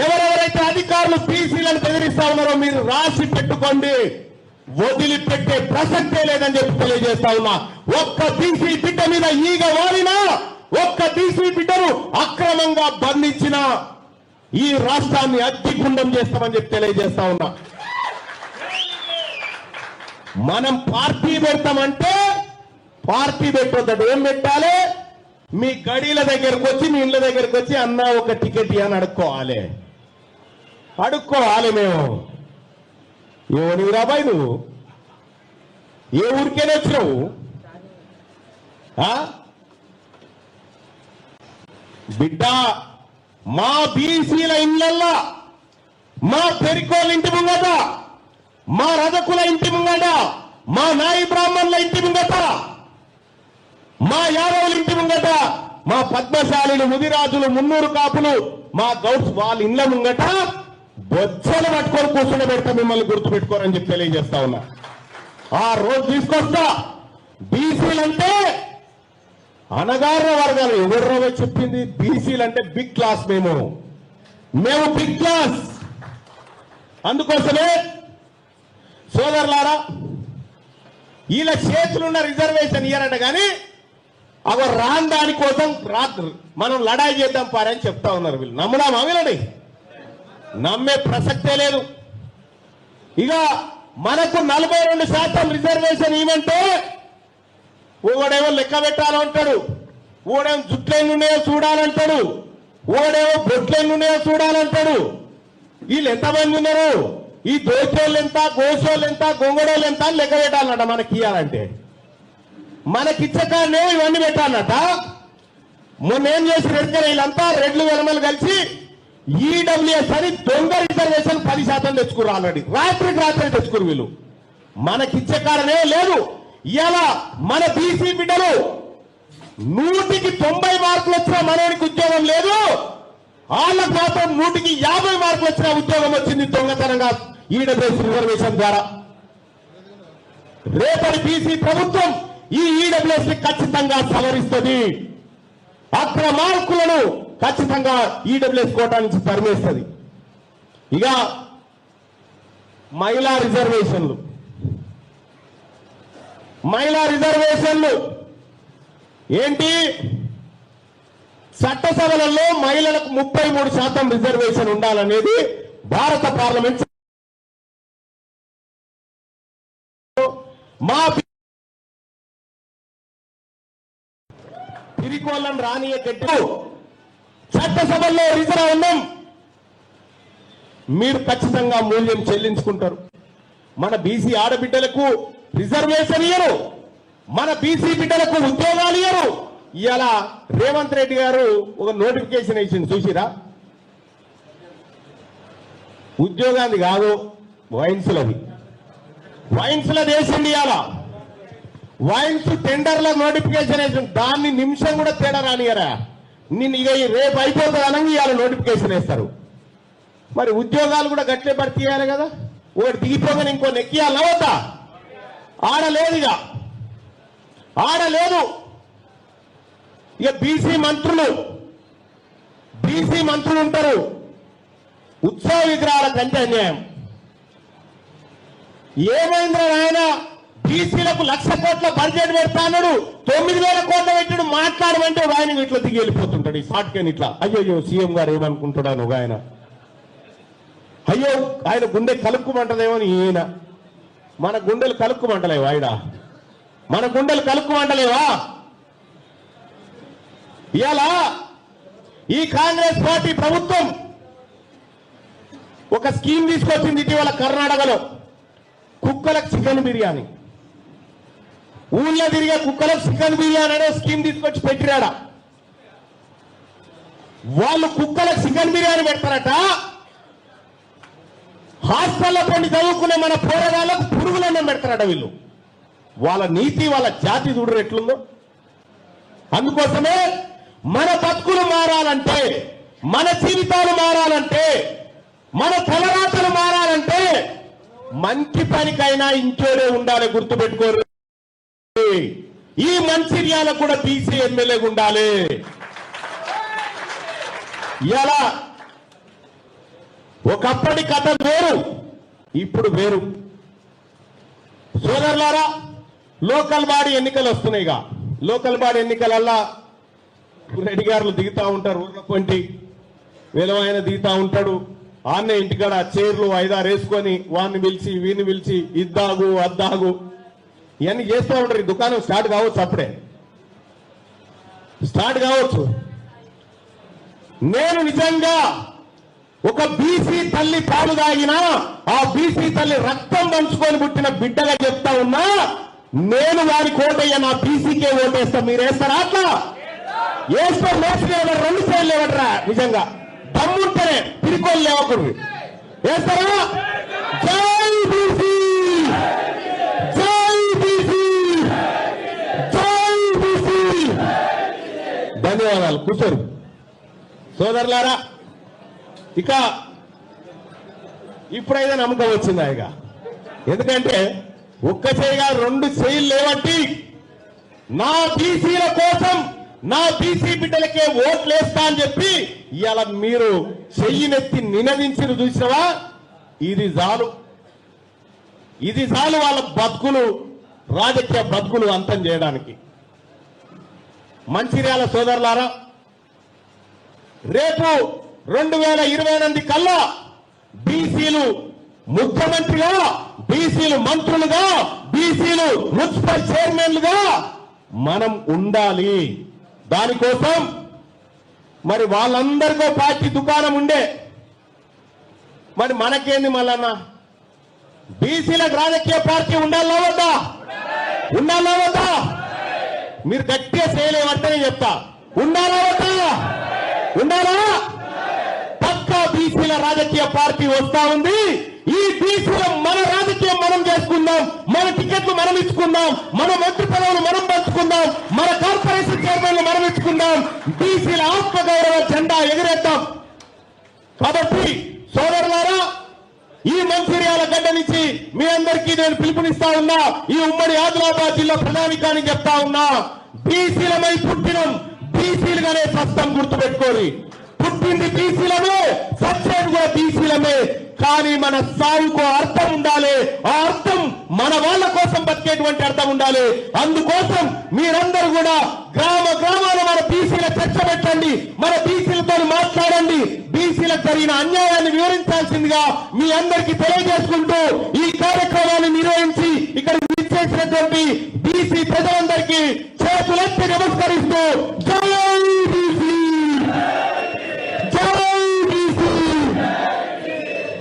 ఎవరెవరైతే అధికారులు బీసీలను బెదిరిస్తా ఉన్నారో మీరు రాసి పెట్టుకోండి. వదిలిపెట్టే ప్రసక్తే లేదని చెప్పి తెలియజేస్తా ఉన్నా. ఒక్క బీసీ బిడ్డ మీద ఈగ వాలినా, ఒక్క బీసీ బిడ్డను అక్రమంగా బంధించిన ఈ రాష్ట్రాన్ని అగ్గిగుండం చేస్తామని చెప్పి తెలియజేస్తా ఉన్నా. మనం పార్టీ పెడతామంటే పార్టీ పెట్టొద్దట. ఏం పెట్టాలి? మీ గడీల దగ్గరకు వచ్చి మీ ఇండ్ల దగ్గరకు వచ్చి అన్న ఒక టికెట్ అని అడుక్కోవాలి మేము. ఎవరు రాబాయ్ నువ్వు? ఏ ఊరికేనే వచ్చినావు? బిడ్డ, మా బీసీల ఇళ్ళల్లా, మా పెరికోళ్ళ ఇంటి ముంగట, మా రజకుల ఇంటి ముంగట, మా నాయి బ్రాహ్మణుల ఇంటి ముంగట, మా యాదవుల ఇంటి ముంగట, మా పద్మశాలిలు, ముదిరాజులు, మున్నూరు కాపులు, మా గౌడ్స్ వాళ్ళ ఇళ్ళ ముంగట బొచ్చలు పట్టుకొని కూర్చుని పెడతా, మిమ్మల్ని గుర్తుపెట్టుకోరని చెప్పి తెలియజేస్తా ఉన్నా. ఆ రోజు తీసుకొస్తా. బీసీలంటే అనగారిన వర్గాలు. ఎవరు చెప్పింది? బీసీలు అంటే బిగ్ క్లాస్. మేము బిగ్ క్లాస్. అందుకోసమే సోదరులారా, వీళ్ళ చేతులున్న రిజర్వేషన్ ఇయ్యారట, కానీ అవి రాని దానికోసం మనం లడాయి చేద్దాం పారని చెప్తా ఉన్నారు వీళ్ళు. నమ్ముదామా వీళ్ళని? నమ్మే ప్రసక్తే లేదు. ఇక మనకు 42% రిజర్వేషన్ ఇవ్వంటే ఓడేమో లెక్క పెట్టాలంటాడు, ఓడేమో జుట్లెన్నున్నాయో చూడాలంటాడు, ఓడేమో బొట్లెన్నున్నాయో చూడాలంటాడు. వీళ్ళు ఎంతమంది ఉన్నారు? ఈ దోచోళ్ళు ఎంత, గోసోళ్ళు ఎంత, గొంగడోళ్ళు ఎంత అని లెక్క పెట్టాలన్నట. మనకి ఇవ్వాలంటే మనకిచ్చే కాడనే ఇవన్నీ పెట్టాలన్నట. మొన్న ఏం చేసి రెడ్కర్ వీళ్ళంతా రెడ్లు వెలమలు కలిసి ఈడబ్ల్యూఎస్ అని దొంగ రిజర్వేషన్ 10% తెచ్చుకురు. ఆల్రెడీ రాత్రికి రాత్రి తెచ్చుకురు వీళ్ళు. మనకిచ్చే కాడనే లేదు. ఇలా మన బీసీ బిడ్డలు 100కి 90 మార్కులు వచ్చినా మనోడికి ఉద్యోగం లేదు. వాళ్ళకు మాత్రం 100కి 50 మార్కులు వచ్చినా ఉద్యోగం వచ్చింది దొంగతనంగా ఈడబ్ల్యూఎస్ రిజర్వేషన్ ద్వారా. రేపటి బీసీ ప్రభుత్వం ఈ ఈడబ్ల్యూఎస్ ని ఖచ్చితంగా సవరిస్తుంది. అక్రమార్కులను ఖచ్చితంగా ఈడబ్ల్యూఎస్ కోటా నుంచి తరిమేస్తుంది. ఇక మహిళా రిజర్వేషన్లు ఏంటి? చట్టసభలలో మహిళలకు 33% రిజర్వేషన్ ఉండాలనేది భారత పార్లమెంట్. మా తిరికోళ్ళను రానియకెట్టు చట్టసభల్లో రిజర్వ్ ఉన్నాం. మీరు ఖచ్చితంగా మూల్యం చెల్లించుకుంటారు. మన బీసీ ఆడబిడ్డలకు రిజర్వేషన్ ఇయ్యరు, మన బీసీ బిడ్డలకు ఉద్యోగాలు ఇయ్యరు. ఇవాళ రేవంత్ రెడ్డి గారు ఒక నోటిఫికేషన్ ఇచ్చింది, చూసిరా? ఉద్యోగాన్ని కాదు, వైన్స్లది. వైన్స్లో వేసింది. ఇవాళ వైన్స్ టెండర్ల నోటిఫికేషన్ వేసింది. దాన్ని నిమిషం కూడా తేడా రానియరా. నిన్ను ఇక రేపు అయిపోతుంది అనగా ఇవాళ నోటిఫికేషన్ వేస్తారు. మరి ఉద్యోగాలు కూడా గట్లే భర్తీ చేయాలి కదా. ఒకటి దిగిపోగానే ఇంకో నెక్కియాలి నవ్వుతా. ఆడలేదు, ఆడలేదు. ఇక బీసీ మంత్రులు ఉంటారు. ఉత్సవ విగ్రహాల కంటే అన్యాయం. ఏమైందిరా ఆయన? బీసీలకు 1,00,000 కోట్ల బడ్జెట్ పెడతాడు, 9,000 కోట్ల పెట్టాడు. మాట్లాడమంటే ఆయన ఇట్లా దిగి వెళ్ళిపోతుంటాడు. ఈ షార్ట్కన్ ఇట్లా. అయ్యో సీఎం గారు ఏమనుకుంటున్నాను ఒక ఆయన. అయ్యో ఆయన గుండె కలుక్కుమంటదేమో అని ఈయన. మన గుండెలు కలుక్కుమంటలేవా? మన గుండెలు కలుక్కుమంటలేవా? ఇలా ఈ కాంగ్రెస్ పార్టీ ప్రభుత్వం ఒక స్కీమ్ తీసుకొచ్చింది ఇటీవల కర్ణాటకలో. కుక్కలకు చికెన్ బిర్యానీ, ఊళ్ళో తిరిగే కుక్కలకు చికెన్ బిర్యానీ అనే స్కీమ్ తీసుకొచ్చి పెట్టిరాడ. వాళ్ళు కుక్కలకు చికెన్ బిర్యానీ పెడతారట. హాస్టల్లో పండి చదువుకునే మన పోరగాళ్ళకు పురుగులన్నం పెడతారట వీళ్ళు. వాళ్ళ నీతి, వాళ్ళ జాతి చూడరు ఎట్లుందో. అందుకోసమే మన బతుకులు మారాలంటే, మన జీవితాలు మారాలంటే, మన తలరాతలు మారాలంటే మంచి పనికైనా ఇంకోడే ఉండాలి. గుర్తుపెట్టుకోరు. ఈ మంచిర్యాలకు కూడా బీసీ ఎమ్మెల్యేగా ఉండాలి. ఇలా ఒకప్పటి కథ వేరు, ఇప్పుడు వేరు. సోదరులారా, లోకల్ బాడీ ఎన్నికలు వస్తున్నాయిగా. లోకల్ బాడీ ఎన్నికలల్లా రెడ్డి గారులు దిగుతా ఉంటారు. ఊర్ల కొంటి విలువైన దిగుతా ఉంటాడు. ఆన్నే ఇంటికాడ చైర్లు 5-6 వేసుకొని వాడిని పిలిచి వీడిని పిలిచి ఇద్దాగు అద్దాగు ఇవన్నీ చేస్తూ ఉంటారు. ఈ దుకాణం స్టార్ట్ కావచ్చు అప్పుడే. స్టార్ట్ కావచ్చు. నేను నిజంగా ఒక బీసీ తల్లి పాలు తాగినా ఆ బీసీ తల్లి రక్తం పంచుకొని పుట్టిన బిడ్డగా చెప్తా ఉన్నా, నేను వారి కోటయ్య నా బీసీకే ఓటేస్తా. మీరు వేస్తారా? అట్లా వేస్తే మోసగా రెండు సైడ్లు లేవట్రా. నిజంగా దమ్ముంటేనే పిరికోలు లేవకూడదు. వేస్తారా? జై బీసీ, జై బీసీ, జై బీసీ. ధన్యవాదాలు. కూర్చోరు సోదరులారా. ఇక ఇప్పుడైతే నమ్మకం వచ్చిందా? ఇక ఎందుకంటే ఒక్క చేయిగా రెండు చేయిలు లేవట్టి నా బీసీల కోసం నా బీసీ బిడ్డలకే ఓట్లేస్తా అని చెప్పి ఇవాళ మీరు చెయ్యినెత్తి నినదించిన చూసినవా? ఇది చాలు, ఇది చాలు వాళ్ళ బతుకులు, రాజకీయ బతుకులు అంతం చేయడానికి. మంచిర్యాల సోదరులారా, రేపు 2028 కల్లా బీసీలు ముఖ్యమంత్రిగా, బీసీలు మంత్రులుగా, బీసీలు మున్సిపల్ చైర్మన్లుగా మనం ఉండాలి. దానికోసం మరి వాళ్ళందరికీ పార్టీ దుకాణం ఉండే, మరి మనకేంది మళ్ళన్న? బీసీలకు రాజకీయ పార్టీ ఉండాలా వద్దా? ఉండాలా వద్దా? మీరు గట్టిగా చేయలేమంటేనే చెప్తా. ఉండాలా వద్దా? ఉండాలా? పక్కా బీసీల రాజకీయ పార్టీ వస్తా ఉంది. ఈ బీసీల మన రాజకీయం మనం చేసుకుందాం, మన టికెట్లు మనం ఇచ్చుకుందాం, మన మంత్రి పదవులు మనం పంచుకుందాం, మన కార్పొరేషన్ చైర్మన్లు మనం ఇచ్చుకుందాం, బీసీల ఆత్మగౌరవ జెండా ఎగిరేద్దాం. కాబట్టి సోదరులారా, ఈ మంచిర్యాల గడ్డ నుంచి మీ అందరికీ నేను పిలుపునిస్తా ఉన్నా. ఈ ఉమ్మడి ఆదిలాబాద్ జిల్లా ప్రణాళికానికి చెప్తా ఉన్నా, బీసీలమై పుట్టినం, బీసీలుగానే సస్తం గుర్తుపెట్టుకోరి. పుట్టింది బీసీలమే, సత్యం కూడా బీసీలమే. కానీ మన సాగుకు అర్థం ఉండాలి. ఆ అర్థం మన వాళ్ళ కోసం బతికేటువంటి అర్థం ఉండాలి. అందుకోసం మీరందరూ కూడా గ్రామ గ్రామాల మన బీసీల చర్చ పెట్టండి, మన బీసీలతో మాట్లాడండి. బీసీలకు జరిగిన అన్యాయాన్ని వివరించాల్సిందిగా మీ అందరికీ తెలియజేసుకుంటూ ఈ కార్యక్రమాన్ని నిర్వహించి ఇక్కడ విచ్చేసినటువంటి బీసీ ప్రజలందరికీ చేతులెత్తి నమస్కరిస్తూ జై బీసీ, జై బీసీ.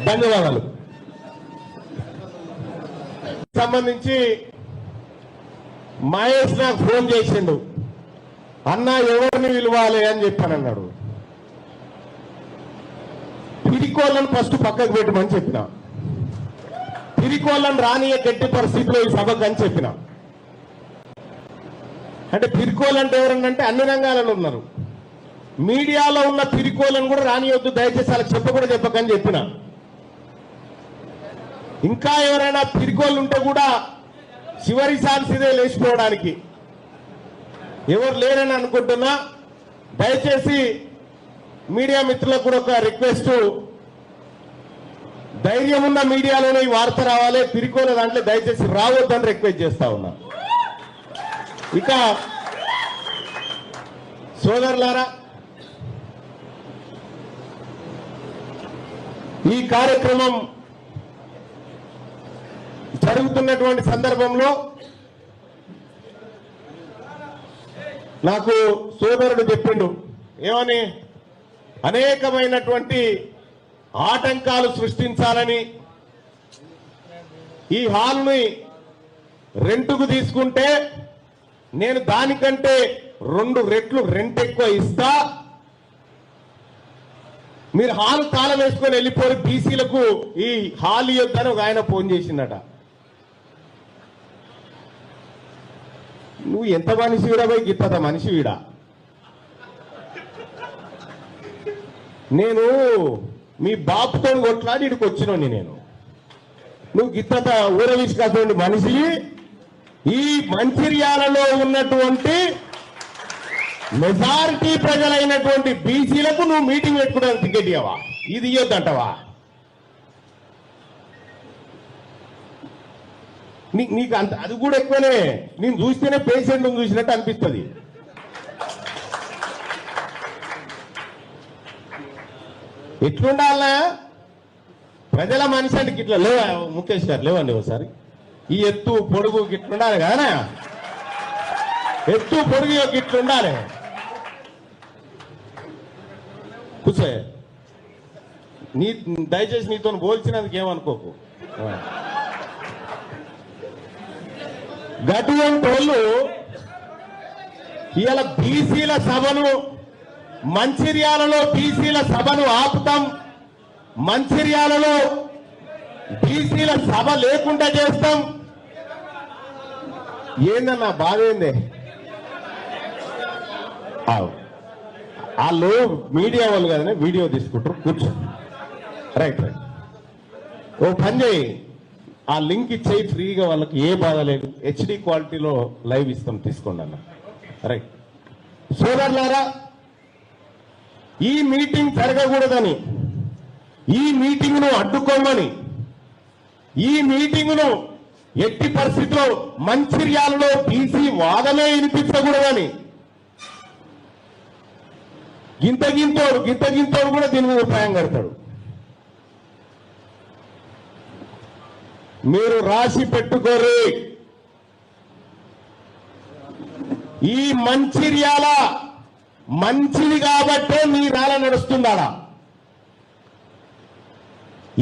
ధన్యవాదాలు. సంబంధించి మహేష్ నాకు ఫోన్ చేసిండు, అన్న ఎవరిని పిలవాలి అని చెప్పానన్నాడు. పిరికోళ్ళను ఫస్ట్ పక్కకు పెట్టమని చెప్పిన, పిరికోళ్ళను రానియ గట్టి పరిస్థితిలో ఈ సభకు అని చెప్పిన. అంటే పిరికోళ్ళు అంటే ఎవరన్నంటే అన్ని రంగాలలో ఉన్నారు. మీడియాలో ఉన్న పిరికోళ్ళను కూడా రానియొద్దు దయచేసి వాళ్ళకి చెప్పకూడదు, చెప్పకని చెప్పిన. ఇంకా ఎవరైనా పిరికోళ్ళు ఉంటే కూడా చివరి ఛాన్స్ ఇదే లేచిపోవడానికి. ఎవరు లేరని అనుకుంటున్నా. దయచేసి మీడియా మిత్రులకు కూడా ఒక రిక్వెస్ట్, ధైర్యం ఉన్న మీడియాలోనే ఈ వార్త రావాలి, పిరికోల దాంట్లో దయచేసి రావద్దని రిక్వెస్ట్ చేస్తా ఉన్నా. ఇక సోదరులారా, ఈ కార్యక్రమం జరుగుతున్నటువంటి సందర్భంలో నాకు సోదరుడు చెప్పిండు ఏమని, అనేకమైనటువంటి ఆటంకాలు సృష్టించాలని, ఈ హాల్ని రెంటుకు తీసుకుంటే నేను దానికంటే 2 రెట్లు రెంట్ ఎక్కువ ఇస్తా, మీరు హాల్ తాళం వేసుకొని వెళ్ళిపోయి బీసీలకు ఈ హాల్ ఇవ్వద్దని ఒక ఆయన ఫోన్ చేసిందట. నువ్వు ఎంత మనిషి వీడా పోయి గిత్తత మనిషి వీడా? నేను మీ బాపుతో కొట్లాడి ఇక్కడికి వచ్చినోని నేను, నువ్వు గిత్తత ఊరవిష్కాటువంటి మనిషి. ఈ మంచిర్యాలలో ఉన్నటువంటి మెజారిటీ ప్రజలైనటువంటి బీసీలకు నువ్వు మీటింగ్ పెట్టుకోవడానికి టికెట్ ఇవ్వవా? ఇది ఇవ్వద్దంటవా? నీకు అంత అది కూడా ఎక్కువనే. నేను చూస్తేనే పేషెంట్ చూసినట్టు అనిపిస్తుంది. ఎట్లుండాలనా ప్రజల మనిషి అంటే ఇట్లా లేవా? ముఖేష్ గారు లేవండి ఒకసారి. ఈ ఎత్తు పొడుగు ఇట్లుండాలి కదా, ఎత్తు పొడుగు ఇట్లుండాలి. కూర్చో నీ దయచేసి నీతో పోల్చినందుకు ఏమనుకోకు. గటువంటి వాళ్ళు ఇవాళ బీసీల సభను మంచిర్యాలలో బీసీల సభను ఆపుతాం, మంచిర్యాలలో బీసీల సభ లేకుండా చేస్తాం. ఏందన్నా బాధ ఏంది? వాళ్ళు మీడియా వాళ్ళు కదనే వీడియో తీసుకుంటారు, కూర్చో. Right right. ఓ పని చేయి, ఆ లింక్ ఇచ్చేయి ఫ్రీగా, వాళ్ళకి ఏ బాధ లేదు. హెచ్డి క్వాలిటీలో లైవ్ ఇస్తాం, తీసుకోండి అన్న. రైట్. సోదరులారా, ఈ మీటింగ్ జరగకూడదని, ఈ మీటింగ్ను అడ్డుకోమని, ఈ మీటింగ్ను ఎట్టి పరిస్థితిలో మంచిర్యాలలో బీసీ వాదమే వినిపించకూడదని గింతగింతోడు కూడా దీని మీద ఉపాయం కడతాడు. మీరు రాసి పెట్టుకోరు. ఈ మంచిర్యాల మంచిది కాబట్టే మీ రాల నడుస్తుందాడా?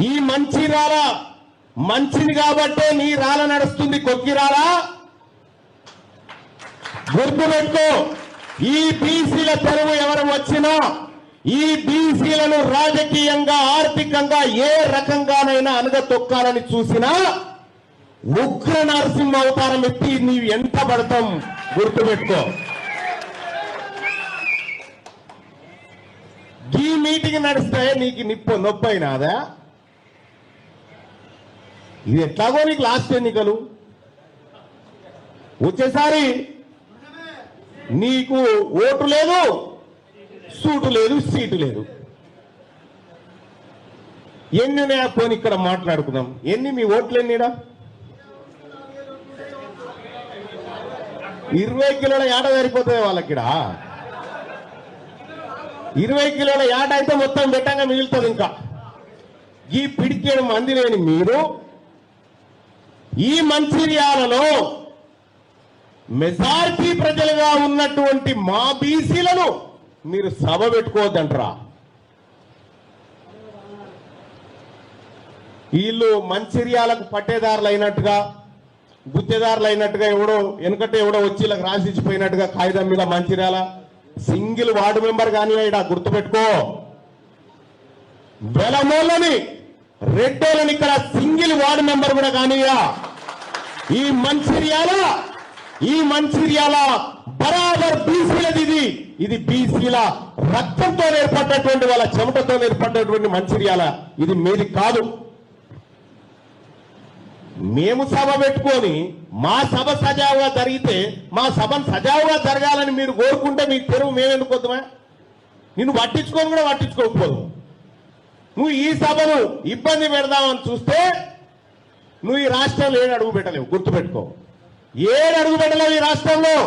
ఈ మంచిర్యాల మంచిది కాబట్టే నీ రాల నడుస్తుంది, కొక్కిరాలా? గుర్తుపెట్టుకో. ఈ బీసీల తెరువు ఎవరు వచ్చినా, ఈ బీసీలను రాజకీయంగా ఆర్థికంగా ఏ రకంగానైనా అనగతొక్కాలని చూసినా ఉగ్ర నరసింహ అవతారం ఎత్తి నీవు ఎంత పడతాం గుర్తుపెట్టుకో. ఈ మీటింగ్ నడిస్తే నీకు నొప్పి అయినాదా? ఇది ఎట్లాగో నీకు లాస్ట్ ఎన్నికలు వచ్చేసారి నీకు ఓటు లేదు, సూటు లేదు, సీటు లేదు. ఎన్ని పోనీ ఇక్కడ మాట్లాడుకుందాం. ఎన్ని మీ ఓట్లు ఎన్నిడా? 20 కిలోల యాట సరిపోతుంది వాళ్ళకిడా. 20 కిలోల యాట అయితే మొత్తం బెట్టంగా మిగులుతుంది. ఇంకా ఈ పిడికేడు మంది లేని మీరు ఈ మంచిర్యాలలో మెజారిటీ ప్రజలుగా ఉన్నటువంటి మా బీసీలను మీరు సభ పెట్టుకోవద్దంటరా? వీళ్ళు మంచిర్యాలకు పట్టేదారులు అయినట్టుగా, గుత్తేదారులు అయినట్టుగా ఎవడో వెనుకటే ఎవడో వచ్చి ఇలా రాసిచ్చిపోయినట్టుగా కాగితం మీద మంచిర్యాల సింగిల్ వార్డు మెంబర్ కానీ ఇక్కడ గుర్తుపెట్టుకో. వెలమోళ్ళని రెడ్డోళ్ళని ఇక్కడ సింగిల్ వార్డు మెంబర్ కూడా కానియా. ఈ మంచిర్యాల బరాబర్ బీసీలది. ఇది బీసీల రక్తంతో ఏర్పడ్డటువంటి, వాళ్ళ చెమటతో ఏర్పడ్డటువంటి మంచిర్యాల. ఇది మీది కాదు. మేము సభ పెట్టుకొని మా సభ సజావుగా జరిగితే, మా సభను సజావుగా జరగాలని మీరు కోరుకుంటే మీకు తెరువు మేమెందుకు వద్దామా? నిన్ను పట్టించుకొని కూడా పట్టించుకోకపోదు. నువ్వు ఈ సభను ఇబ్బంది పెడదామని చూస్తే నువ్వు ఈ రాష్ట్రంలో ఏడు అడుగు పెట్టలేవు, గుర్తుపెట్టుకో. ఏడు అడుగు పెట్టలేవు ఈ రాష్ట్రంలో.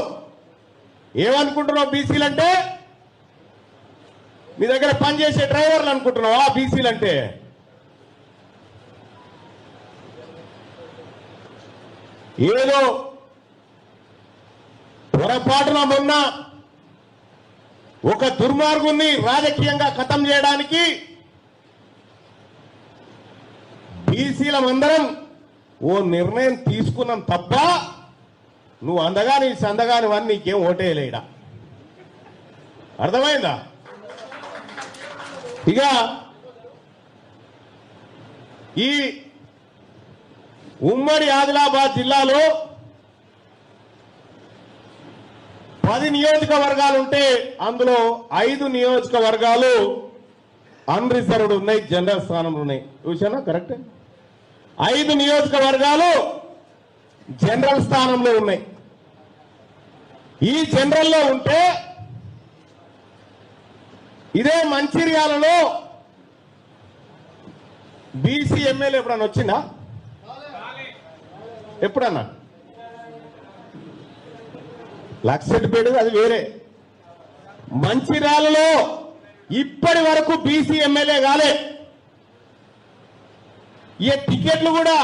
ఏమనుకుంటున్నావు బీసీలంటే? మీ దగ్గర పనిచేసే డ్రైవర్లు అనుకుంటున్నావా బీసీలంటే? ఏదో పొరపాటున మొన్న ఒక దుర్మార్గుణ్ణి రాజకీయంగా ఖతం చేయడానికి బీసీలమందరం ఓ నిర్ణయం తీసుకున్నాం తప్ప, నువ్వు అందగాని సందగాని వన్ నీకేం ఓటేయలేడా? అర్థమైందా? ఇక ఈ ఉమ్మడి ఆదిలాబాద్ జిల్లాలో 10 నియోజకవర్గాలుంటే అందులో 5 నియోజకవర్గాలు అన్రిజర్వ్డ్ ఉన్నాయి, జనరల్ స్థానంలో ఉన్నాయి. చూసానా? కరెక్టే. 5 నియోజకవర్గాలు జనరల్ స్థానంలో ఉన్నాయి. ఈ జనరల్లో ఉంటే ఇదే మంచిర్యాలలో బీసీ ఎమ్మెల్యే ఎప్పుడన్నా వచ్చిందా? ఎప్పుడన్నా? లక్షపేట అది వేరే. మంచిర్యాలలో ఇప్పటి వరకు బీసీ ఎమ్మెల్యే కాలే. ఈ టికెట్లు కూడా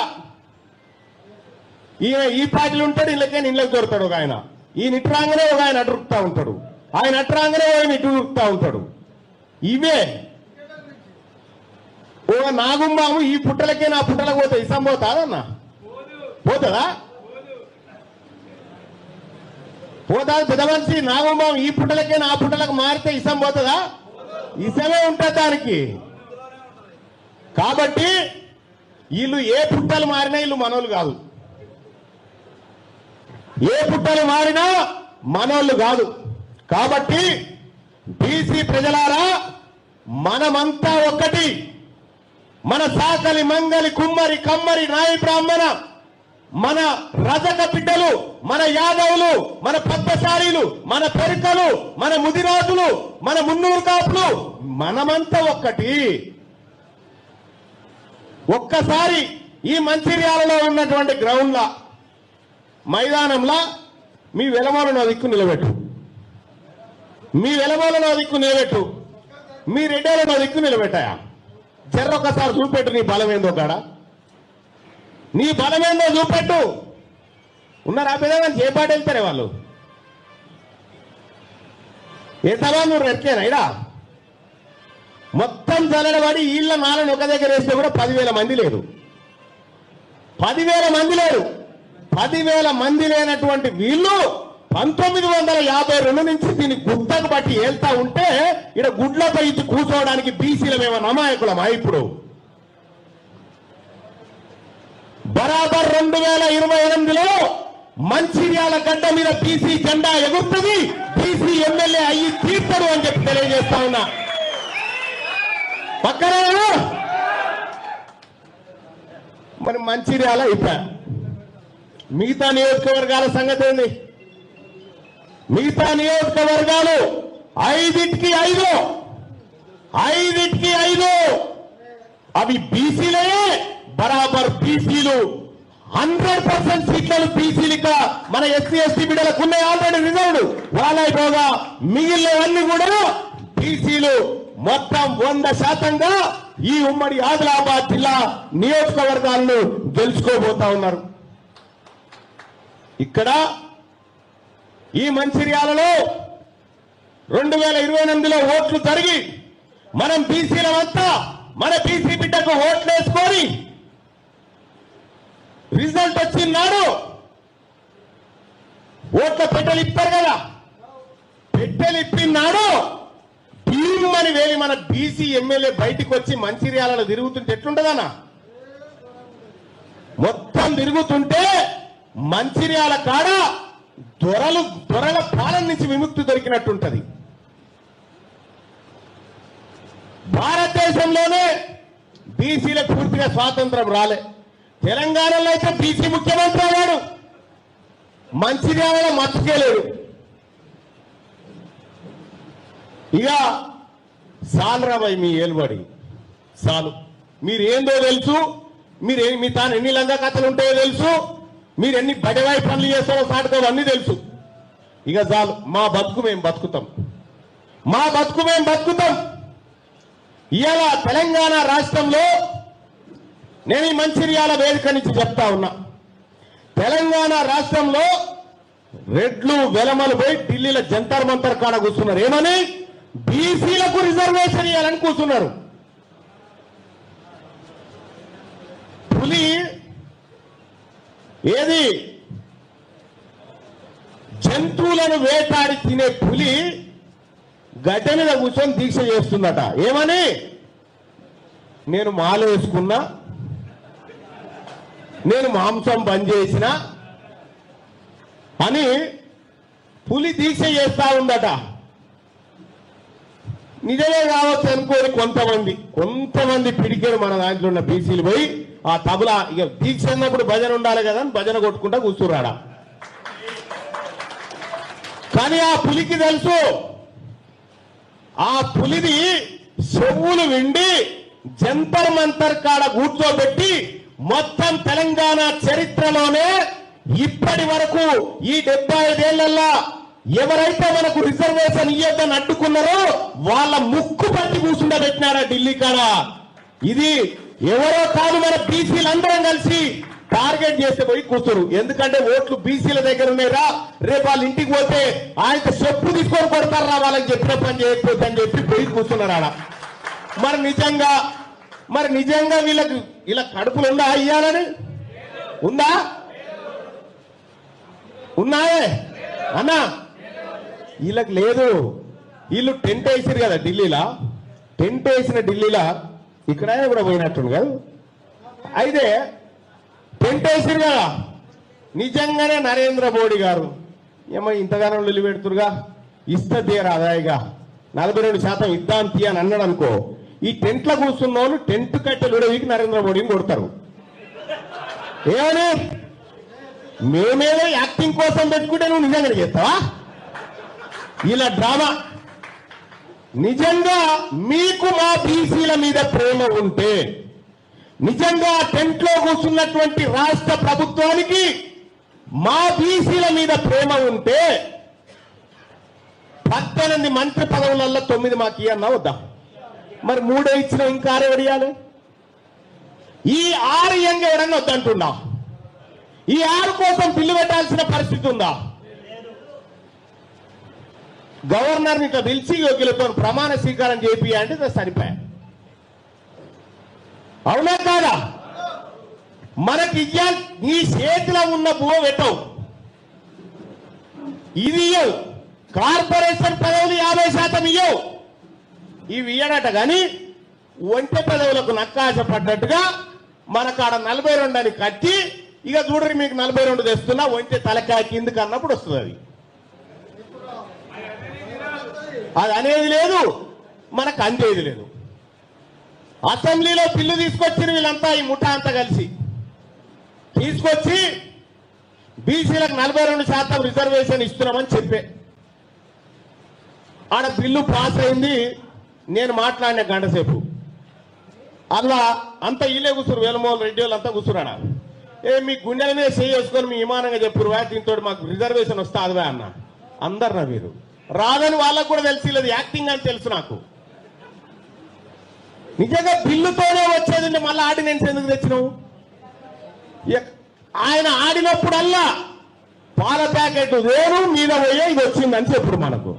ఈయన ఈ పార్టీలు ఉంటాడు, ఇళ్ళకే ఇళ్ళకి దొరుకుతాడు. ఒక ఆయన ఈయన ఇటు రాగానే ఒక ఆయన అటు రుక్తా ఉంటాడు, ఆయన అటు రాగానే ఆయన ఇటు రుక్తా ఉంటాడు. ఇవే ఓ నాగుంబాము ఈ పుట్టలకే నా పుట్టలకు పోతే ఇసం పోతాదన్నా పోతుందా పోతా పెద్ద మనిషి నాగుంబాము ఈ పుట్టలకే నా పుట్టలకు మారితే ఇసం పోతుందా ఇసమే ఉంటుంది దానికి కాబట్టి వీళ్ళు ఏ పుట్టలు మారినా వీళ్ళు మనోళ్ళు కాదు ఏ పుట్టలు మారినా మనోళ్ళు కాదు కాబట్టి బీసీ ప్రజలారా మనమంతా ఒక్కటి మన సాకలి మంగలి కుమ్మరి కమ్మరి నాయి బ్రాహ్మణ మన రజక బిడ్డలు మన యాదవులు మన పద్మశాలీలు మన పెరుకలు మన ముదిరాజులు మన మున్నూరు కాపులు మనమంతా ఒక్కటి ఒక్కసారి ఈ మంచిర్యాలలో ఉన్నటువంటి గ్రౌండ్లా మైదానంలా మీ వెలమూలను దిక్కు నిలబెట్టు మీ వెలమూలను దిక్కు నిలబెట్టు మీ రెడ్డేలను దిక్కు నిలబెట్టాయా చెర్రొక్కసారి చూపెట్టు నీ బలమేందో కాడ నీ బలమేందో చూపెట్టు ఉన్నారా పెద్దగా ఏ పాట వెళ్తారే వాళ్ళు ఎంతమంది నువ్వు ఎక్కేనా ఇడా మొత్తం జల్లడబడి వీళ్ళ నాలను ఒక దగ్గర వేస్తే కూడా 10,000 మంది లేరు 10,000 మంది లేరు 10,000 మంది లేనటువంటి వీళ్ళు 1952 నుంచి దీన్ని గుట్టకు బట్టి వెళ్తా ఉంటే ఇక్కడ గుడ్లపై ఇచ్చి కూర్చోవడానికి బీసీలమేమో నమాయకులమా ఇప్పుడు బరాబర్ 2028లో మంచిర్యాల గడ్డ మీద బీసీ జెండా ఎగురుతుంది బీసీ ఎమ్మెల్యే అయ్యి తీర్చడు అని చెప్పి తెలియజేస్తా ఉన్నా పక్కన మరి మంచిర్యాల అయిపోయా మిగతా నియోజకవర్గాల సంగతి ఏంది మిగతా నియోజకవర్గాలు 5కి 5 అవి బీసీలే బరాబర్ బీసీలు 100% సీట్లను బీసీలుగా మన ఎస్సీ ఎస్టీ బిడ్డలకు ఉన్నాయి ఆల్రెడీ రిజర్వ్డ్ వాళ్ళైపోగా మిగిలినవన్నీ కూడా బీసీలు మొత్తం 100%గా ఈ ఉమ్మడి ఆదిలాబాద్ జిల్లా నియోజకవర్గాలను గెలుచుకోబోతా ఉన్నారు ఇక్కడ ఈ మంచిర్యాలలో 2028లో ఓట్లు జరిగి మనం బీసీలమంతా మన బీసీ బిడ్డకు ఓట్లు వేసుకొని రిజల్ట్ వచ్చినాడు ఓట్ల పెట్టెలు ఇస్తారు కదా పెట్టెలు ఇప్పినాడు భీమని వేలి మన బీసీ ఎమ్మెల్యే బయటికి వచ్చి మంచిర్యాలలో తిరుగుతుంటే ఎట్లుంటదన్నా మొత్తం తిరుగుతుంటే మంచిర్యాల కాడ దొరల పాలన నుంచి విముక్తి దొరికినట్టుంటది భారతదేశంలోనే బీసీలకు పూర్తిగా స్వాతంత్రం రాలే తెలంగాణలో అయితే బీసీ ముఖ్యమంత్రి అయ్యాడు మంచిర్యాలలో మర్చిపోలేడు ఇక సాలరాబాయ్ మీ ఏలుబడి చాలు మీరేందో తెలుసు మీ తాను ఎన్ని లంగా కథలు ఉంటాయో తెలుసు మీరు ఎన్ని బడివాయి పనులు చేస్తారో సాటుతో అన్నీ తెలుసు ఇక చాలు మా బతుకు మేము బతుకుతాం ఇవాళ తెలంగాణ రాష్ట్రంలో నేను ఈ మంచిర్యాల వేదిక నుంచి చెప్తా ఉన్నా తెలంగాణ రాష్ట్రంలో రెడ్లు వెలమలు పోయి ఢిల్లీలో జంతర్ మంతర్ కాడ కూర్చున్నారు ఏమని బీసీలకు రిజర్వేషన్ ఇవ్వాలని కూర్చున్నారు పులి ఏది జంతువులను వేటాడి తినే పులి గడ్డ మీద కూర్చొని దీక్ష చేస్తుందట ఏమని నేను మాల వేసుకున్నా నేను మాంసం బంద్ చేసిన అని పులి దీక్ష చేస్తా ఉందట నిజమే కావచ్చు అనుకోని కొంతమంది పిడికారు మన దాంట్లో ఉన్న బీసీలు పోయి ఆ తబలా ఇక దీక్ష అన్నప్పుడు భజన ఉండాలి కదా అని భజన కొట్టుకుంటా కూర్చున్నాడా కానీ ఆ పులికి తెలుసు ఆ పులిని చెవులు విండి జంతర్ మంతర్ కాడ కూర్చోబెట్టి మొత్తం తెలంగాణ చరిత్రలోనే ఇప్పటి వరకు ఈ 75 ఏళ్లలో ఎవరైతే మనకు రిజర్వేషన్ ఇయ్యొద్దని అడ్డుకున్నారో వాళ్ళ ముక్కు పట్టి కూర్చుండబెట్టినారా ఢిల్లీ కాడ ఇది ఎవరో కాదు మన బీసీలందరం కలిసి టార్గెట్ చేస్తే పోయి కూర్చోరు ఎందుకంటే ఓట్లు బీసీల దగ్గర ఉన్నాయిరా రేపు వాళ్ళ ఇంటికి పోతే ఆయన చెప్పు తీసుకొని కొడతారా వాళ్ళకి చెప్పిన పని చేయకపోతే అని చెప్పి పోయి కూర్చున్నారు ఆడ మరి నిజంగా మరి నిజంగా వీళ్ళ కడుపులు ఉందా ఇయ్యాలని? ఉందా? ఉన్నాయే అన్నా? వీళ్ళకి లేదు. వీళ్ళు టెంట్ వేసారు కదా ఢిల్లీలో, టెంట్ వేసిన ఢిల్లీలో ఇక్కడ కూడా పోయినట్టుండు కదా. అయితే టెంట్ వేసారు కదా, నిజంగానే నరేంద్ర మోడీ గారు ఏమో ఇంతగానో నిలు పెడుతురుగా, ఇస్తే తీరాదాయిగా 42% ఇద్దాం తీ అని అన్నాడు అనుకో, ఈ టెంట్లో కూర్చున్న వాళ్ళు టెంట్ కట్టెలు ఉడవికి నరేంద్ర మోడీని కొడతారు. ఏమని? మేమేదో యాక్టింగ్ కోసం పెట్టుకుంటే నువ్వు నిజంగా చేస్తావా? ఇలా డ్రామా. నిజంగా మీకు మా బీసీల మీద ప్రేమ ఉంటే, నిజంగా టెంట్ లో కూర్చున్నటువంటి రాష్ట్ర ప్రభుత్వానికి మా బీసీల మీద ప్రేమ ఉంటే 18 మంత్రి పదవులలో 9 మాకు ఇయ్యన్నా వద్దా? మరి 3 ఇచ్చిన ఇంకా 6 ఎవరియాలి? ఈ 6 ఇయ్యంగా ఎవరన్నా వద్దంటున్నా? ఈ 6 కోసం బిల్లు పెట్టాల్సిన పరిస్థితి ఉందా? గవర్నర్ని ఇట్లా పిలిచి యోగ్యులతో ప్రమాణ స్వీకారం చేపి అంటే సరిపోయా. అవునా కాదా? మనకి నీ చేతిలో ఉన్న భూమ పెట్టవు, ఇది ఇయ్యవు. కార్పొరేషన్ పదవులు 50% ఇయ్యవు, ఇవి ఇయ్యడట. కానీ ఒంటె పదవులకు నక్కాశ పడ్డట్టుగా మనకాడ 42 అని కట్టి, ఇక చూడరు మీకు 42 తెస్తున్నా, ఒంటె తలకాయ కిందకి అన్నప్పుడు వస్తుంది. అది అనేది లేదు, మనకు అందేది లేదు. అసెంబ్లీలో బిల్లు తీసుకొచ్చిన వీళ్ళంతా, ఈ ముఠా అంతా కలిసి తీసుకొచ్చి బీసీలకు 42% రిజర్వేషన్ ఇస్తున్నామని చెప్పే ఆడ బిల్లు పాస్ అయింది. నేను మాట్లాడిన గంట సేపు అలా అంతా వీళ్ళే కూర్చురు, వేలమోహన్ రెడ్డి వాళ్ళు అంతా కూర్చురాడా. మీ గుండెల మీద చేసుకొని మీ విమానంగా చెప్పురు, దీంతో మాకు రిజర్వేషన్ వస్తే అదివే అన్న. అందరు నవ్వీరు. రాదని వాళ్ళకు కూడా తెలిసి లేదు, యాక్టింగ్ అని తెలుసు నాకు. నిజంగా బిల్లుతోనే వచ్చేది, మళ్ళీ ఆర్డినెన్స్ ఎందుకు తెచ్చినావు? ఆయన ఆడినప్పుడల్లా పాల ప్యాకెట్ వేరు మీద పోయే ఇది వచ్చిందని చెప్పుడు. మనకు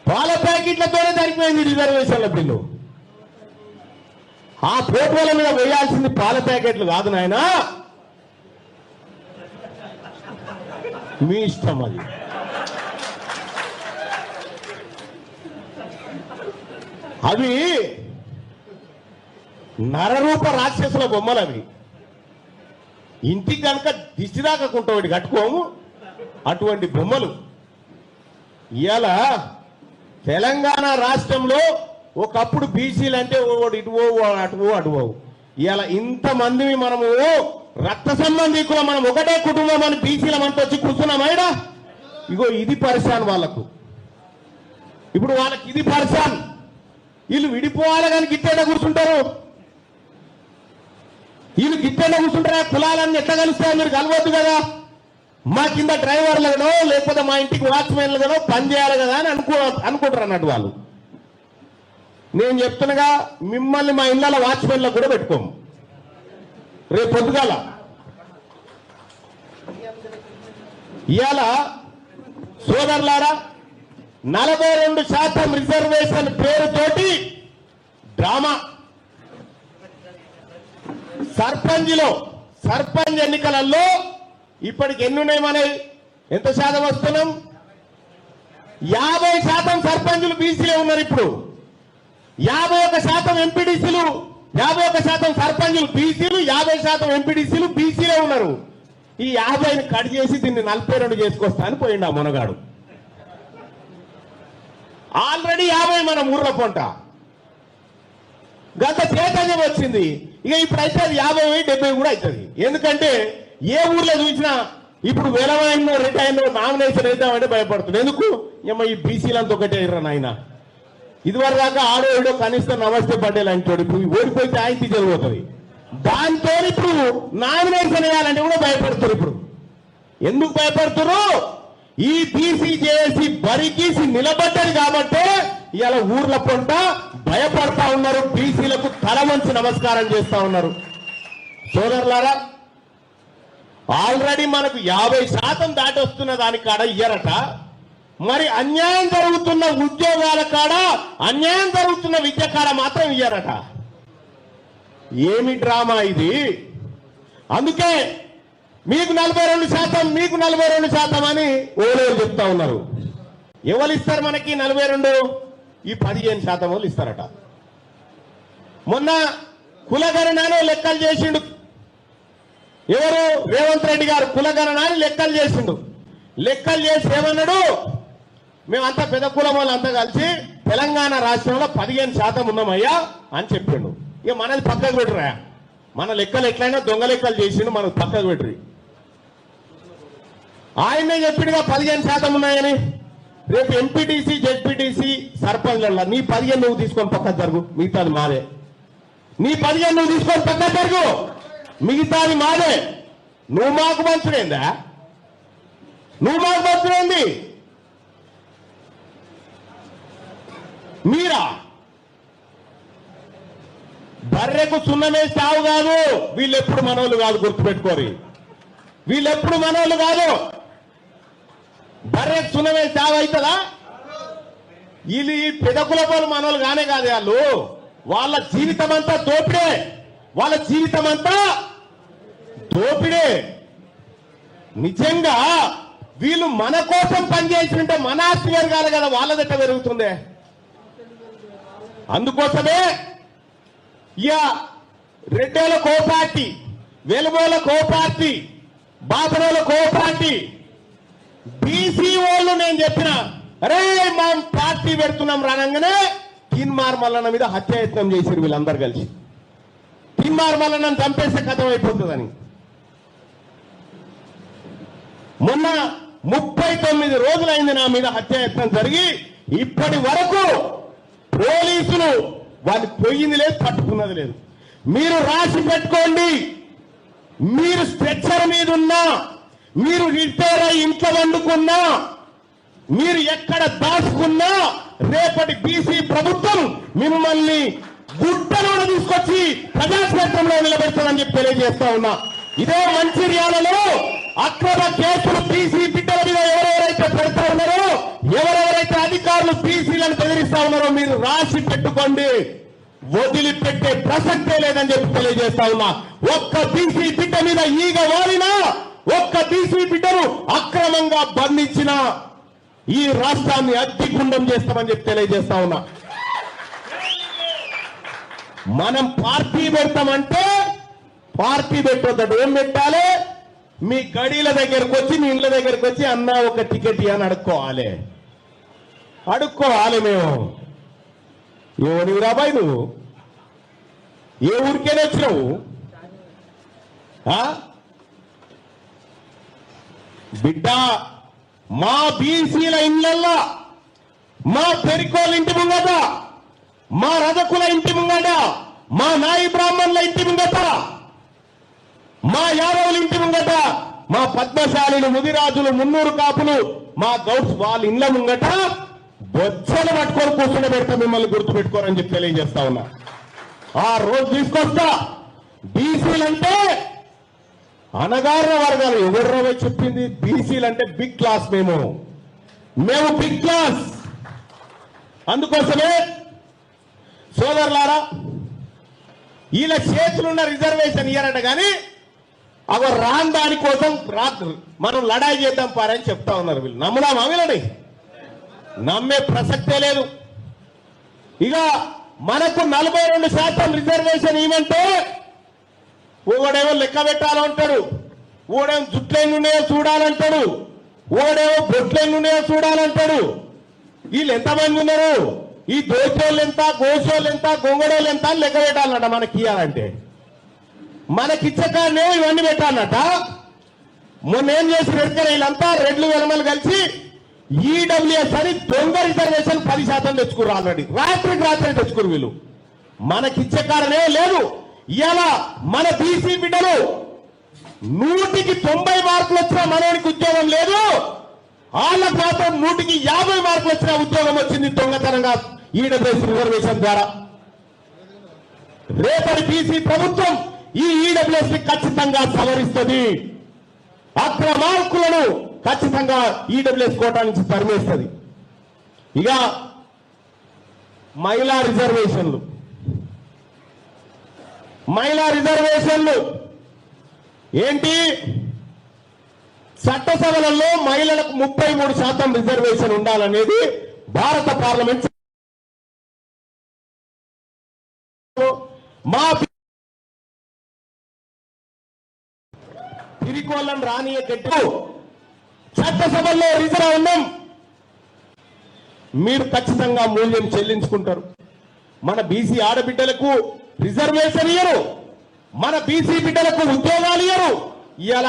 పాల ప్యాకెట్లతోనే సరిపోయింది రిజర్వేషన్ల బిల్లు. ఆ ఫోటోల మీద వేయాల్సింది పాల ప్యాకెట్లు కాదు నాయన, మీ ఇష్టం అది. అవి నరరూప రాక్షసుల బొమ్మలు. అవి ఇంటికి కనుక దిష్టి దాకకుంటా కట్టుకోము అటువంటి బొమ్మలు. ఇవాళ తెలంగాణ రాష్ట్రంలో ఒకప్పుడు బీసీలు అంటే ఓడు ఇటువో అటువో అటువో. ఇవాళ ఇంతమంది మనము రక్త సంబంధికులు, మనం ఒకటే కుటుంబం అని బీసీల మనతో వచ్చి కూర్చున్నామైడా. ఇగో ఇది పరిశాన్ వాళ్ళకు. ఇప్పుడు వాళ్ళకి ఇది పరిశాన్. వీళ్ళు విడిపోవాలి కానీ గిట్టేట కూర్చుంటారు. వీళ్ళు గిట్టేట కూర్చుంటారా? కులాలన్నీ ఎట్లా కలుస్తాయో మీరు కలవద్దు కదా. మా కింద డ్రైవర్లుగానో లేకపోతే మా ఇంటికి వాచ్మెన్లుగానో పని చేయాలి కదా అని అనుకుంటారు అన్నట్టు వాళ్ళు. నేను చెప్తున్నాగా, మిమ్మల్ని మా ఇళ్ళ వాచ్మెన్లకు కూడా పెట్టుకోము. రేపు పొద్దుగాల ఇవాళ సోదరులారా 42% రిజర్వేషన్ పేరుతోటి డ్రామా. సర్పంచ్ ఎన్నికలలో ఇప్పటికి ఎన్ని ఉన్నాయి? మనవి ఎంత శాతం వస్తున్నాం? 50% సర్పంచులు బీసీలే ఉన్నారు. ఇప్పుడు 51% ఎంపీడీసీలు, 51% సర్పంచులు బీసీలు, 50% ఎంపీడీసీలు బీసీలే ఉన్నారు. ఈ 50ని కట్ చేసి దీన్ని 42 చేసుకొస్తా అని పోయిండు ఆ మునగాడు. ఆల్రెడీ 50 మన ఊర్ల పొంట గత చైతన్యం వచ్చింది. ఇక ఇప్పుడైతే అది 50, 70 కూడా అవుతుంది. ఎందుకంటే ఏ ఊర్లో చూసినా ఇప్పుడు వెలవైన రిటైన్ నామినేషన్ వేద్దామంటే భయపడుతుంది. ఎందుకు? ఏమో ఈ బీసీలంతా ఒకటే ఇర్రా నాయన. ఇదివరకు దాకా ఆడో ఏడో కనీసం నమస్తే పడ్డేలు అంటాడు. ఇప్పుడు ఓడిపోతే ఆయన తీసేపోతుంది. దాంతో ఇప్పుడు నామినేషన్ వేయాలంటే కూడా భయపడుతున్నారు. ఇప్పుడు ఎందుకు భయపడుతున్నారు? ఈ బీసీ జేఏసీ బరిగీసి నిలబడ్డది కాబట్టి ఇవాళ ఊర్ల పొంట భయపడతా ఉన్నారు. బీసీలకు తల వంచి నమస్కారం చేస్తా ఉన్నారు. సోదరులారా, ఆల్రెడీ మనకు 50% దాటి వస్తున్న దాని కాడ ఇయ్యరట. మరి అన్యాయం జరుగుతున్న ఉద్యోగాల కాడ, అన్యాయం జరుగుతున్న విద్య కాడ మాత్రం ఇయ్యారట. ఏమి డ్రామా ఇది? అందుకే మీకు 42%, మీకు 42% అని ఓలేరు చెప్తా ఉన్నారు. ఎవరు ఇస్తారు మనకి 42? ఈ 15% వాళ్ళు ఇస్తారట. మొన్న కులగణనను లెక్కలు చేసిండు ఎవరు? రేవంత్ రెడ్డి గారు కులగణనని లెక్కలు చేసిండు. లెక్కలు చేసి ఏమన్నాడు? మేమంతా పెద్ద కులం వాళ్ళంతా కలిసి తెలంగాణ రాష్ట్రంలో 15% ఉన్నామయ్యా అని చెప్పిండు. ఇక మనది పక్కకు పెట్టరా, మన లెక్కలు ఎట్లయినా దొంగ లెక్కలు చేసిండు, మనకు పక్కకు పెట్టరు. ఆయనే చెప్పిండుగా 15% ఉన్నాయని. రేపు ఎంపీటీసీ, జెడ్పీటీసీ, సర్పంచ్ల నీ 15 నువ్వు తీసుకొని పక్కకు జరుగు, మిగతాది మాదే. నీ 15 నువ్వు తీసుకొని పక్కకు జరుగు, మిగతాది మాదే. నువ్వు మాకు మంచుడేందా? నువ్వు మాకు మంచుడేంది? మీరా బర్రెకు సున్నమే సావు కాదు. వీళ్ళెప్పుడు మనోళ్ళు కాదు, గుర్తుపెట్టుకోరు. వీళ్ళెప్పుడు మనోళ్ళు కాదు. బర్రెకు సున్నమే సావు అవుతుందా? వీళ్ళు పెదకుల పోలు మనోళ్ళు కానే కాదు. వాళ్ళు వాళ్ళ జీవితం అంతా దోపిడే, వాళ్ళ జీవితం అంతా దోపిడే. నిజంగా వీళ్ళు మన కోసం పనిచేస్తుంటే మన ఆస్తి పెరగాలి కదా, వాళ్ళదట్ట పెరుగుతుందే. అందుకోసమే ఇక రెడ్డోల కో పార్టీ, వెలుగోల కో పార్టీ, బాబరోల కో పార్టీ, బీసీ వాళ్ళు నేను చెప్పిన అరే మా పార్టీ పెడుతున్నాం రానంగానే తీన్మార్ మల్లన్న మీద హత్యాయత్నం చేశారు వీళ్ళందరూ కలిసి. తీన్మార్ మల్లన్నను చంపేస్తే కథం అయిపోతుందని. మొన్న 39 రోజులైంది నా మీద హత్యాయత్నం జరిగి. ఇప్పటి వరకు పోలీసులు వాళ్ళు పోయింది లేదు, పట్టుకున్నది లేదు. మీరు రాసి పెట్టుకోండి. మీరు స్ట్రెచ్చర్ మీద ఉన్నా, మీరు రిటైర్ అయి ఇంట్లో వండుకున్నా, మీరు ఎక్కడ దాచుకున్నా రేపటి బీసీ ప్రభుత్వం మిమ్మల్ని గుట్టలో తీసుకొచ్చి ప్రజాక్షేత్రంలో నిలబెడతానని చెప్పి తెలియజేస్తా ఉన్నా. ఇదే మంచిర్యాలలో అక్రమ కేసులు బీసీ బిడ్డల మీద ఎవరెవరైతే పెడతా ఉన్నారో, ఎవరెవరైతే అధికారులు బీసీలను బెదిరిస్తా ఉన్నారో మీరు రాసి పెట్టుకోండి. వదిలిపెట్టే ప్రసక్తే లేదని చెప్పి తెలియజేస్తా ఉన్నా. ఒక్క బీసీ బిడ్డ మీద ఈగ వాలినా, ఒక్క బీసీ బిడ్డను అక్రమంగా బంధించిన ఈ రాష్ట్రాన్ని అగ్గిగుండం చేస్తామని చెప్పి తెలియజేస్తా ఉన్నా. మనం పార్టీ పెడతామంటే పార్టీ పెట్టొద్దు. ఏం పెట్టాలి? మీ గడీల దగ్గరకు వచ్చి, మీ ఇండ్ల దగ్గరకు వచ్చి అన్న ఒక టికెట్ అని అడుక్కోవాలి. మేము ఎవరు రాబాయి? నువ్వు ఏ ఊరికేనే వచ్చినావు? బిడ్డ, మా బీసీల ఇళ్లల్లా, మా పెరికోళ్ళ ఇంటి ముంగట, మా రజకుల ఇంటి ముంగట, మా నాయి బ్రాహ్మణుల ఇంటి ముంగట, మా యాదవుల ఇంటి ముంగట, మా పద్మశాలీలు, ముదిరాజులు, మున్నూరు కాపులు, మా గౌడ్స్ వాళ్ళ ఇండ్ల ముంగట బొచ్చలు పట్టుకొని కూర్చుని పెడతా. మిమ్మల్ని గుర్తుపెట్టుకోరని చెప్పి తెలియజేస్తా ఉన్నా. ఆ రోజు తీసుకొస్తా. బీసీలంటే అనగారిన వర్గాలు. ఎవరు చెప్పింది? బీసీలంటే బిగ్ క్లాస్. మేము బిగ్ క్లాస్. అందుకోసమే సోదరులారా, వీళ్ళ చేతులున్న రిజర్వేషన్ ఇయ్యారట కానీ అవ రాని దానికోసం మనం లడాయి చేద్దాం పారని చెప్తా ఉన్నారు. వీళ్ళు నమ్ముదామా? వీళ్ళని నమ్మే ప్రసక్తే లేదు. ఇక మనకు 42% రిజర్వేషన్ ఇవ్వమంటే ఓడేమో లెక్క పెట్టాలంటాడు, ఓడేమో జుట్లెన్నున్నాయో చూడాలంటాడు, ఓడేమో బొట్లెన్నున్నాయో చూడాలంటాడు. వీళ్ళు ఎంతమంది ఉన్నారు? ఈ దోచోళ్ళు ఎంత, గోసోళ్ళు ఎంత, గొంగడోళ్ళు ఎంత అని లెక్క పెట్టాలన్నట. మనకి ఇవ్వాలంటే మనకిచ్చే కాడనే ఇవన్నీ పెట్టాలన్నట. మొన్న ఏం చేసి పెడితే వీళ్ళంతా రెడ్లు వెనమలు కలిసి ఈడబ్ల్యూఎస్ అని దొంగ రిజర్వేషన్ 10% తెచ్చుకున్నారు. ఆల్రెడీ రాత్రికి రాత్రి తెచ్చుకున్నారు వీళ్ళు. మనకిచ్చే కారణే లేదు. ఇలా మన బీసీ బిడ్డలు 100కి 90 మార్కులు వచ్చిన మనోనికి ఉద్యోగం లేదు. వాళ్ళకు మాత్రం 100కి 50 మార్కులు వచ్చిన ఉద్యోగం వచ్చింది దొంగతనంగా ఈడబ్ల్యూఎస్ రిజర్వేషన్ ద్వారా. రేపటి బీసీ ప్రభుత్వం ఈ ఈడబ్ల్యూఎస్ ని ఖచ్చితంగా సవరిస్తుంది. అక్రమార్కులను ఖచ్చితంగా ఈడబ్ల్యూఎస్ కోటా నుంచి తరిమేస్తుంది. ఇక మహిళా రిజర్వేషన్లు ఏంటి? చట్టసభలలో మహిళలకు 33% రిజర్వేషన్ ఉండాలనేది భారత పార్లమెంట్ మా తిరికోళ్ళం రానియ గట్టు చట్టసభల్లో రిజర్వ్ ఉన్నాం. మీరు ఖచ్చితంగా మూల్యం చెల్లించుకుంటారు. మన బీసీ ఆడబిడ్డలకు రిజర్వేషన్ ఇయ్యరు, మన బీసీ బిడ్డలకు ఉద్యోగాలు ఇయ్యరు. ఇవాళ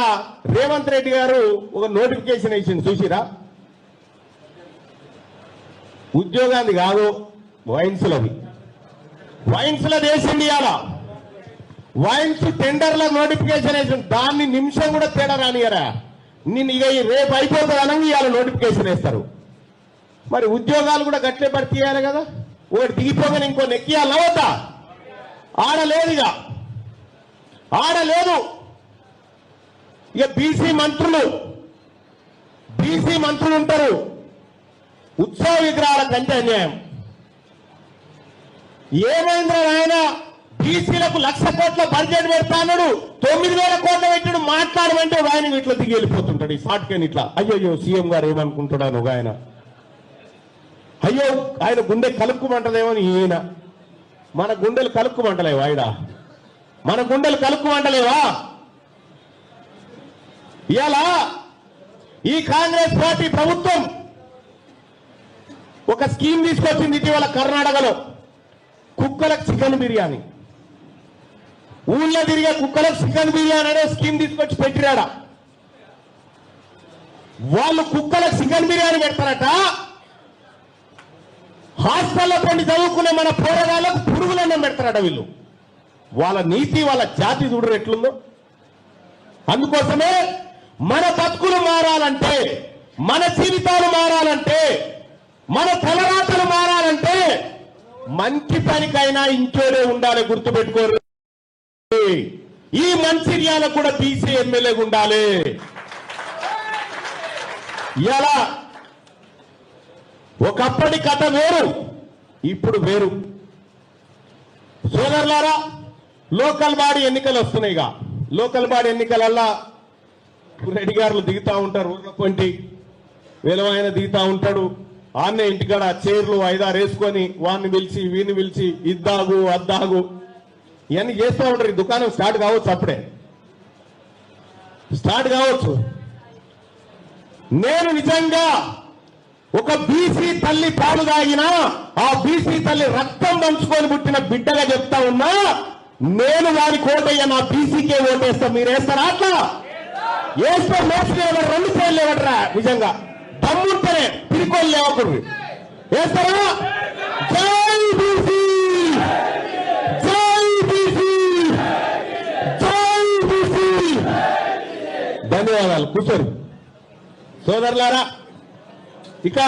రేవంత్ రెడ్డి గారు ఒక నోటిఫికేషన్ ఇచ్చింది చూసిరా? ఉద్యోగాన్ని కాదు, వైన్స్లో దేశండి. ఇవాళ వైన్స్ టెండర్ల నోటిఫికేషన్ వేసింది. దాన్ని నిమిషం కూడా తేడా రానియరా? నేను ఇక రేపు అయిపోతుంది అనగా ఇవాళ నోటిఫికేషన్ వేస్తారు. మరి ఉద్యోగాలు కూడా గట్లే భర్తీ చేయాలి కదా. ఒకటి దిగిపోగానే ఇంకో నెక్కియాలి వద్దా? ఆడలేదు. ఇక బీసీ మంత్రులు ఉంటారు. ఉత్సవ విగ్రహాల కంటే అన్యాయం ఏమైందా? ఆయన బీసీలకు 1,00,000 కోట్ల బడ్జెట్ పెడతాడు, 9,000 కోట్లు పెట్టాడు. మాట్లాడమంటే ఆయన ఇట్లా దిగి వెళ్ళిపోతుంటాడు. ఈ సాట్కేని ఇట్లా అయ్యో సీఎం గారు ఏమనుకుంటున్నాను ఒక ఆయన, అయ్యో ఆయన గుండె కలుపుకుమంటదేమో. ఈయన మన గుండెలు కలుపుకుమంటలేవా? మన గుండెలు కలుపుకుమంటలేవా? ఇవాళ ఈ కాంగ్రెస్ పార్టీ ప్రభుత్వం ఒక స్కీమ్ తీసుకొచ్చింది ఇటీవల కర్ణాటకలో. కుక్కలకు చికెన్ బిర్యానీ, ఊళ్ళో తిరిగే కుక్కలకు చికెన్ బిర్యానీ అనే స్కీమ్ తీసుకొచ్చి పెట్టిరాడ. వాళ్ళు కుక్కలకు చికెన్ బిర్యానీ పెడతారట. హాస్టల్లో పండి చదువుకునే మన పోరగాళ్ళకు పురుగులన్నం పెడతారట వీళ్ళు. వాళ్ళ నీతి, వాళ్ళ జాతి చూడరు ఎట్లుందో. అందుకోసమే మన బతుకులు మారాలంటే, మన జీవితాలు మారాలంటే, మన తలరాతలు మారాలంటే మంచి పనికైనా ఇంట్లోనే ఉండాలి. గుర్తుపెట్టుకోరు. ఈ మంచిర్యాల కూడా బీసీ ఎమ్మెల్యేగా ఉండాలి. ఇలా ఒకప్పటి కథ వేరు, ఇప్పుడు వేరు. సోదరులారా, లోకల్ బాడీ ఎన్నికలు వస్తున్నాయిగా. లోకల్ బాడీ ఎన్నికలల్లా రెడ్డి గారులు దిగుతా ఉంటారు. ఊర్ల కొంటి వేలవాయన దిగుతా ఉంటాడు. ఆన్నే ఇంటికాడ చైర్లు 5-6 వేసుకొని వాడిని పిలిచి వీడిని పిలిచి ఇద్దాగు అద్దాగు ఇవన్నీ చేస్తూ ఉంటారు. ఈ దుకాణం స్టార్ట్ కావచ్చు, అప్పుడే స్టార్ట్ కావచ్చు. నేను నిజంగా ఒక బీసీ తల్లి పాలు తాగినా, ఆ బీసీ తల్లి రక్తం పంచుకొని పుట్టిన బిడ్డగా చెప్తా ఉన్నా, నేను వారి కోటయ్య నా బీసీకే ఓటేస్తా. మీరు వేస్తారా? అట్లా వేస్తే మోసం లేవరు, 2 సైడ్లు లేవట్రా. నిజంగా దమ్ముంటేనే పిరికోళ్ళు లేవకూడదు. వేస్తారా? జై బీసీ, జై బీసీ, జై బీసీ. ధన్యవాదాలు. కూర్చోరు సోదరులారా. ఇక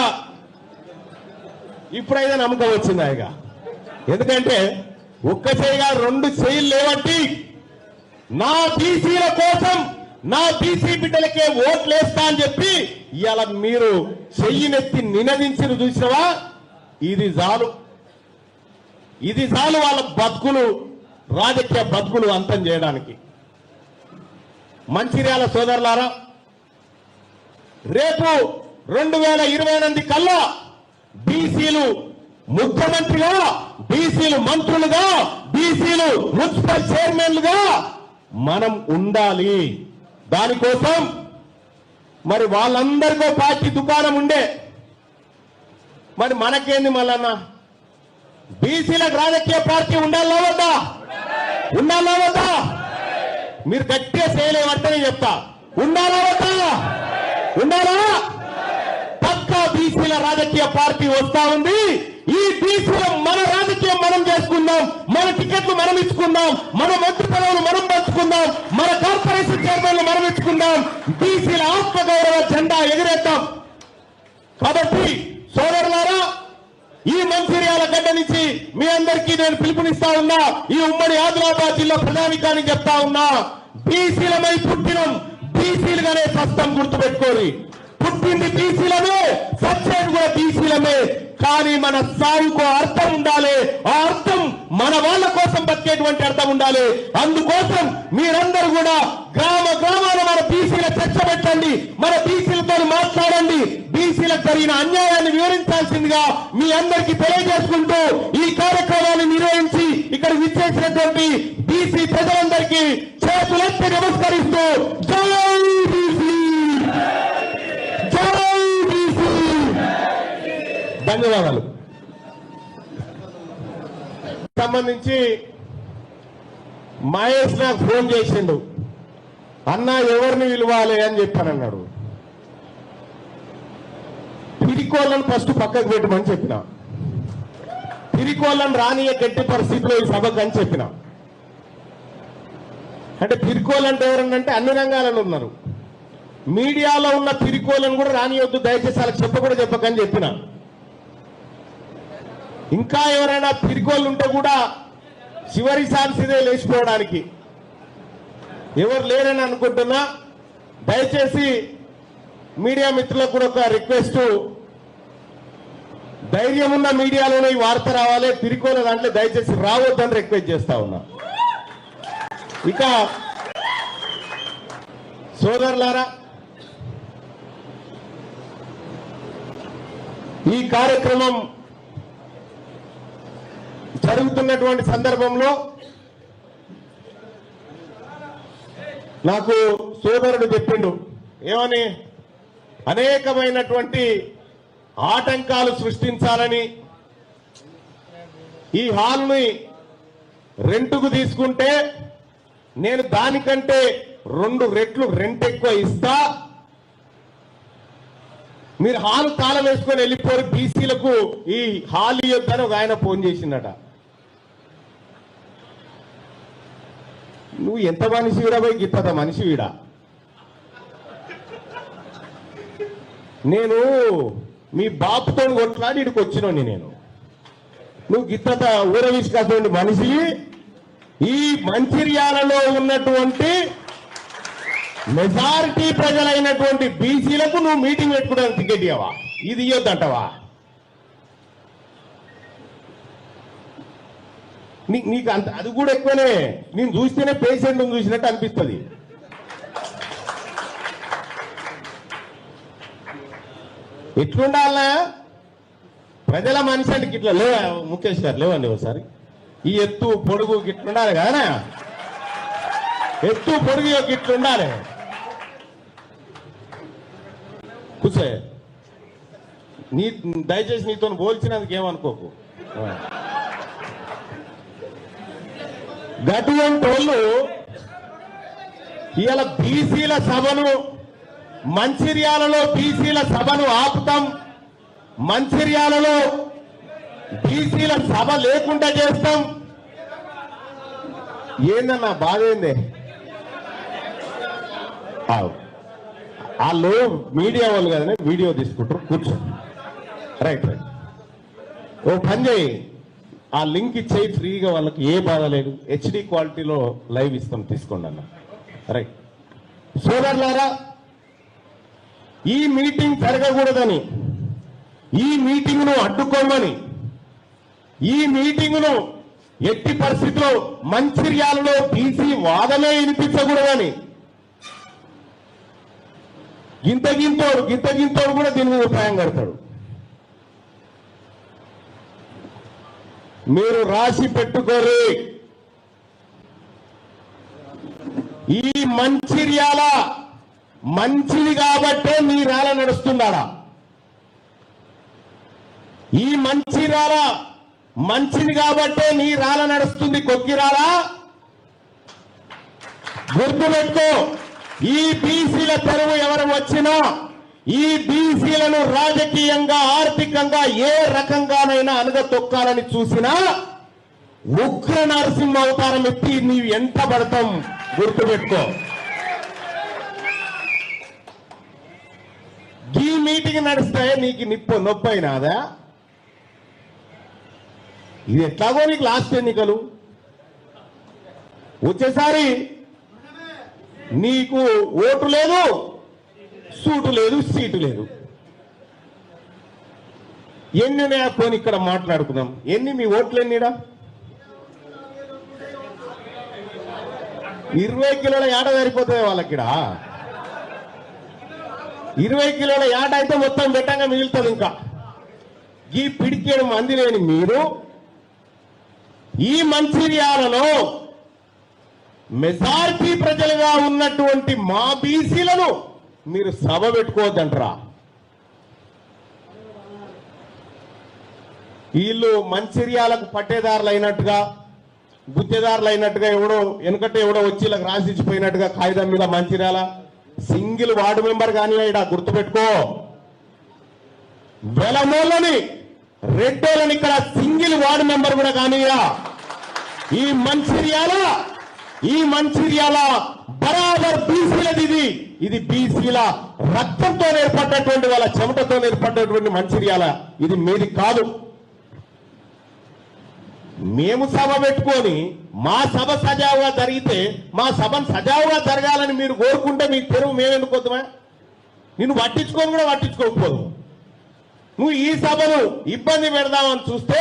ఇప్పుడైతే నమ్మకం వచ్చింది ఇక. ఎందుకంటే ఒక్క చేయిగా 2 చేయిలు లేవట్టి నా బీసీల కోసం, నా బీసీ బిడ్డలకే ఓట్లు వేస్తా అని చెప్పి ఇవాళ మీరు చెయ్యినెత్తి నినదించిన చూసినవా? ఇది చాలు వాళ్ళ బతుకులు, రాజకీయ బతుకులు అంతం చేయడానికి. మంచిర్యాల సోదరులారా, రేపు 2028 కల్లా బీసీలు ముఖ్యమంత్రిగా, బీసీలు మంత్రులుగా, బీసీలు మున్సిపల్ చైర్మన్లుగా మనం ఉండాలి. దానికోసం మరి వాళ్ళందరికీ పార్టీ దుకాణం ఉండే, మరి మనకేంది మళ్ళన్నా? బీసీలకు రాజకీయ పార్టీ ఉండాలా వద్దా? ఉండాలా వద్దా? మీరు గట్టిగా చేయలేమంటే చెప్తా. ఉండాలా వద్దా? ఉండాలా? పక్కా బీసీల రాజకీయ పార్టీ వస్తా ఉంది. ఈ బీసీల మన రాజకీయం మనం చేసుకుందాం, మన టికెట్లు మనం ఇచ్చుకుందాం, మన మంత్రి పదవులు మనం పంచుకుందాం, మన కార్పొరేషన్ చైర్మన్లు మనం ఇచ్చుకుందాం, బీసీల ఆత్మగౌరవ జెండా ఎగిరేద్దాం. కాబట్టి సోదరులారా, ఈ మంచిర్యాల గడ్డ నుంచి మీ అందరికీ నేను పిలుపునిస్తా ఉన్నా. ఈ ఉమ్మడి ఆదిలాబాద్ జిల్లా ప్రధానికానికి చెప్తా ఉన్నా, బీసీలమై పుట్టినం, బీసీలుగానే సస్తం. గుర్తుపెట్టుకోరి. పుట్టింది బీసీలమే, సచ్చేది కూడా బీసీలమే. కానీ మన సాగుకు అర్థం ఉండాలి. ఆ అర్థం మన వాళ్ళ కోసం బతికేటువంటి అర్థం ఉండాలి. అందుకోసం మీరందరూ కూడా గ్రామ గ్రామాల మన బీసీల చర్చ పెట్టండి, మన బీసీలతో మాట్లాడండి. బీసీలకు జరిగిన అన్యాయాన్ని వివరించాల్సిందిగా మీ అందరికీ తెలియజేసుకుంటూ ఈ కార్యక్రమాన్ని నిర్వహించి ఇక్కడ విచ్చేసినటువంటి బీసీ ప్రజలందరికీ చేతులెత్తి నమస్కరిస్తూ జై బీసీ, జై బీసీ. ధన్యవాదాలు. సంబంధించి మహేష్ నాకు ఫోన్ చేసిండు, అన్న ఎవరిని పిలవాలి అని చెప్పానన్నాడు. పిరికోళ్ళను ఫస్ట్ పక్కకు పెట్టమని చెప్పిన, పిరికోళ్ళను రానియ గట్టి పరిస్థితిలో ఈ సభకు అని చెప్పిన. అంటే పిరికోళ్ళంటే ఎవరన్నంటే అన్ని రంగాలలో ఉన్నారు. మీడియాలో ఉన్న పిరికోళ్ళను కూడా రానియొద్దు దయచేసి వాళ్ళకి చెప్పకని చెప్పిన. ఇంకా ఎవరైనా పిరికోళ్ళు ఉంటే కూడా చివరి ఛాన్స్ ఇదే లేచిపోవడానికి. ఎవరు లేరని అనుకుంటున్నా, దయచేసి మీడియా మిత్రులకు కూడా ఒక రిక్వెస్ట్, ధైర్యం ఉన్న మీడియాలోనే ఈ వార్త రావాలి, పిరికోల దాంట్లో దయచేసి రావద్దని రిక్వెస్ట్ చేస్తా ఉన్నా. ఇక సోదరులారా, ఈ కార్యక్రమం జరుగుతున్నటువంటి సందర్భంలో నాకు సోదరుడు చెప్పిండు ఏమని, అనేకమైనటువంటి ఆటంకాలు సృష్టించాలని, ఈ హాల్ని రెంటుకు తీసుకుంటే నేను దానికంటే 2 రెట్లు రెంట్ ఎక్కువ ఇస్తా, మీరు హాల్ తాళం వేసుకొని వెళ్ళిపోరు, బీసీలకు ఈ హాల్ ఇవ్వద్దని ఒక ఆయన ఫోన్ చేసిందట. నువ్వు ఎంత మనిషి వీడా పోయి గిత్తత మనిషి వీడా? నేను మీ బాపుతో కొట్లాడి ఇక్కడికి వచ్చినోని నేను, నువ్వు గిత్తత ఊరవిష్కాటువంటి మనిషి. ఈ మంచిర్యాలలో ఉన్నటువంటి మెజారిటీ ప్రజలైనటువంటి బీసీలకు నువ్వు మీటింగ్ పెట్టుకోవడానికి టికెట్ ఇవ్వవా? ఇది ఇవ్వద్దంటవా? నీకు అంత అది కూడా ఎక్కువనే. నేను చూస్తేనే పేషెంట్ చూసినట్టు అనిపిస్తుంది. ఎట్లుండాలనా ప్రజల మనిషి అంటే ఇట్లా లేవా? ముఖేష్ గారు లేవండి ఒకసారి. ఈ ఎత్తు పొడుగు గిట్లుండాలి కదా, ఎత్తు పొడుగు గిట్లుండాలి. కూర్చో, దయచేసి నీతో పోల్చినందుకు ఏమనుకోకు. గటువంటి వాళ్ళు ఇవాళ బీసీల సభను, మంచిర్యాలలో బీసీల సభను ఆపుతాం, మంచిర్యాలలో బీసీల సభ లేకుండా చేస్తాం. ఏందన్నా బాధ ఏంది? వాళ్ళు మీడియా వాళ్ళు కదనే వీడియో తీసుకుంటారు, కూర్చో. రైట్ రైట్, ఓ పని చేయి, ఆ లింక్ ఇచ్చేయి ఫ్రీగా, వాళ్ళకి ఏ బాధ లేదు. హెచ్డి క్వాలిటీలో లైవ్ ఇస్తాం, తీసుకోండి అన్న. రైట్. సోదరులారా, ఈ మీటింగ్ జరగకూడదని, ఈ మీటింగ్ను అడ్డుకోమని, ఈ మీటింగ్ను ఎట్టి పరిస్థితిలో మంచిర్యాలలో బీసీ వాదమే వినిపించకూడదని గింతోడు కూడా దీని మీద ఉపాయం కడతాడు. మీరు రాసి పెట్టుకోరు. ఈ మంచిర్యాల మంచిది కాబట్టే మీ రాల నడుస్తున్నాడా? ఈ మంచిర్యాల మంచిది కాబట్టే నీ రాల నడుస్తుంది కొక్కిరాల. గుర్తుపెట్టుకో, ఈ బీసీల తెరువు ఎవరు వచ్చినా, ఈ బీసీలను రాజకీయంగా ఆర్థికంగా ఏ రకంగానైనా అనగతొక్కాలని చూసినా ఉగ్ర నరసింహ అవతారం ఎత్తి నీవు ఎంత పడతాం గుర్తుపెట్టుకో. ఈ మీటింగ్ నడిస్తే నీకు నొప్పి అయినాదా? ఇది ఎట్లాగో నీకు లాస్ట్ ఎన్నికలు వచ్చేసారి నీకు ఓటు లేదు, సూటు లేదు సీటు లేదు. ఎన్ని ఉన్నాయా పోనీ ఇక్కడ మాట్లాడుకుందాం. ఎన్ని మీ ఓట్లు ఎన్నిడా? 20 కిలోల యాట సరిపోతుంది వాళ్ళకిడ. 20 కిలోల యాట అయితే మొత్తం బెట్టంగా మిగులుతుంది. ఇంకా ఈ పిడికేడు మంది లేని మీరు ఈ మంచిర్యాలలో మెజారిటీ ప్రజలుగా ఉన్నటువంటి మా బీసీలను మీరు సభ పెట్టుకోవద్దంటరా? వీళ్ళు మంచిర్యాలకు పట్టేదారులు అయినట్టుగా, గుత్తేదారులు అయినట్టుగా, ఎవడో వెనుకట్టే ఎవడో వచ్చి ఇలా రాసిచ్చిపోయినట్టుగా కాగితం మీద మంచిర్యాల సింగిల్ వార్డు మెంబర్ కానీ ఇక్కడ గుర్తుపెట్టుకో. వెలమోళ్ళని రెడ్డోళ్ళని ఇక్కడ సింగిల్ వార్డు మెంబర్ కూడా కానీరా. ఈ మంచిర్యాల బరాబర్ బీసీలది. ఇది బీసీల రక్తంతో ఏర్పడ్డటువంటి, వాళ్ళ చెమటతో ఏర్పడ్డటువంటి మంచిర్యాల. ఇది మీది కాదు. మేము సభ పెట్టుకొని మా సభ సజావుగా జరిగితే, మా సభను సజావుగా జరగాలని మీరు కోరుకుంటే మీ తెరువు మేమెందుకు వద్దామా? నిన్ను పట్టించుకొని కూడా పట్టించుకోకపోదు. నువ్వు ఈ సభను ఇబ్బంది పెడదామని చూస్తే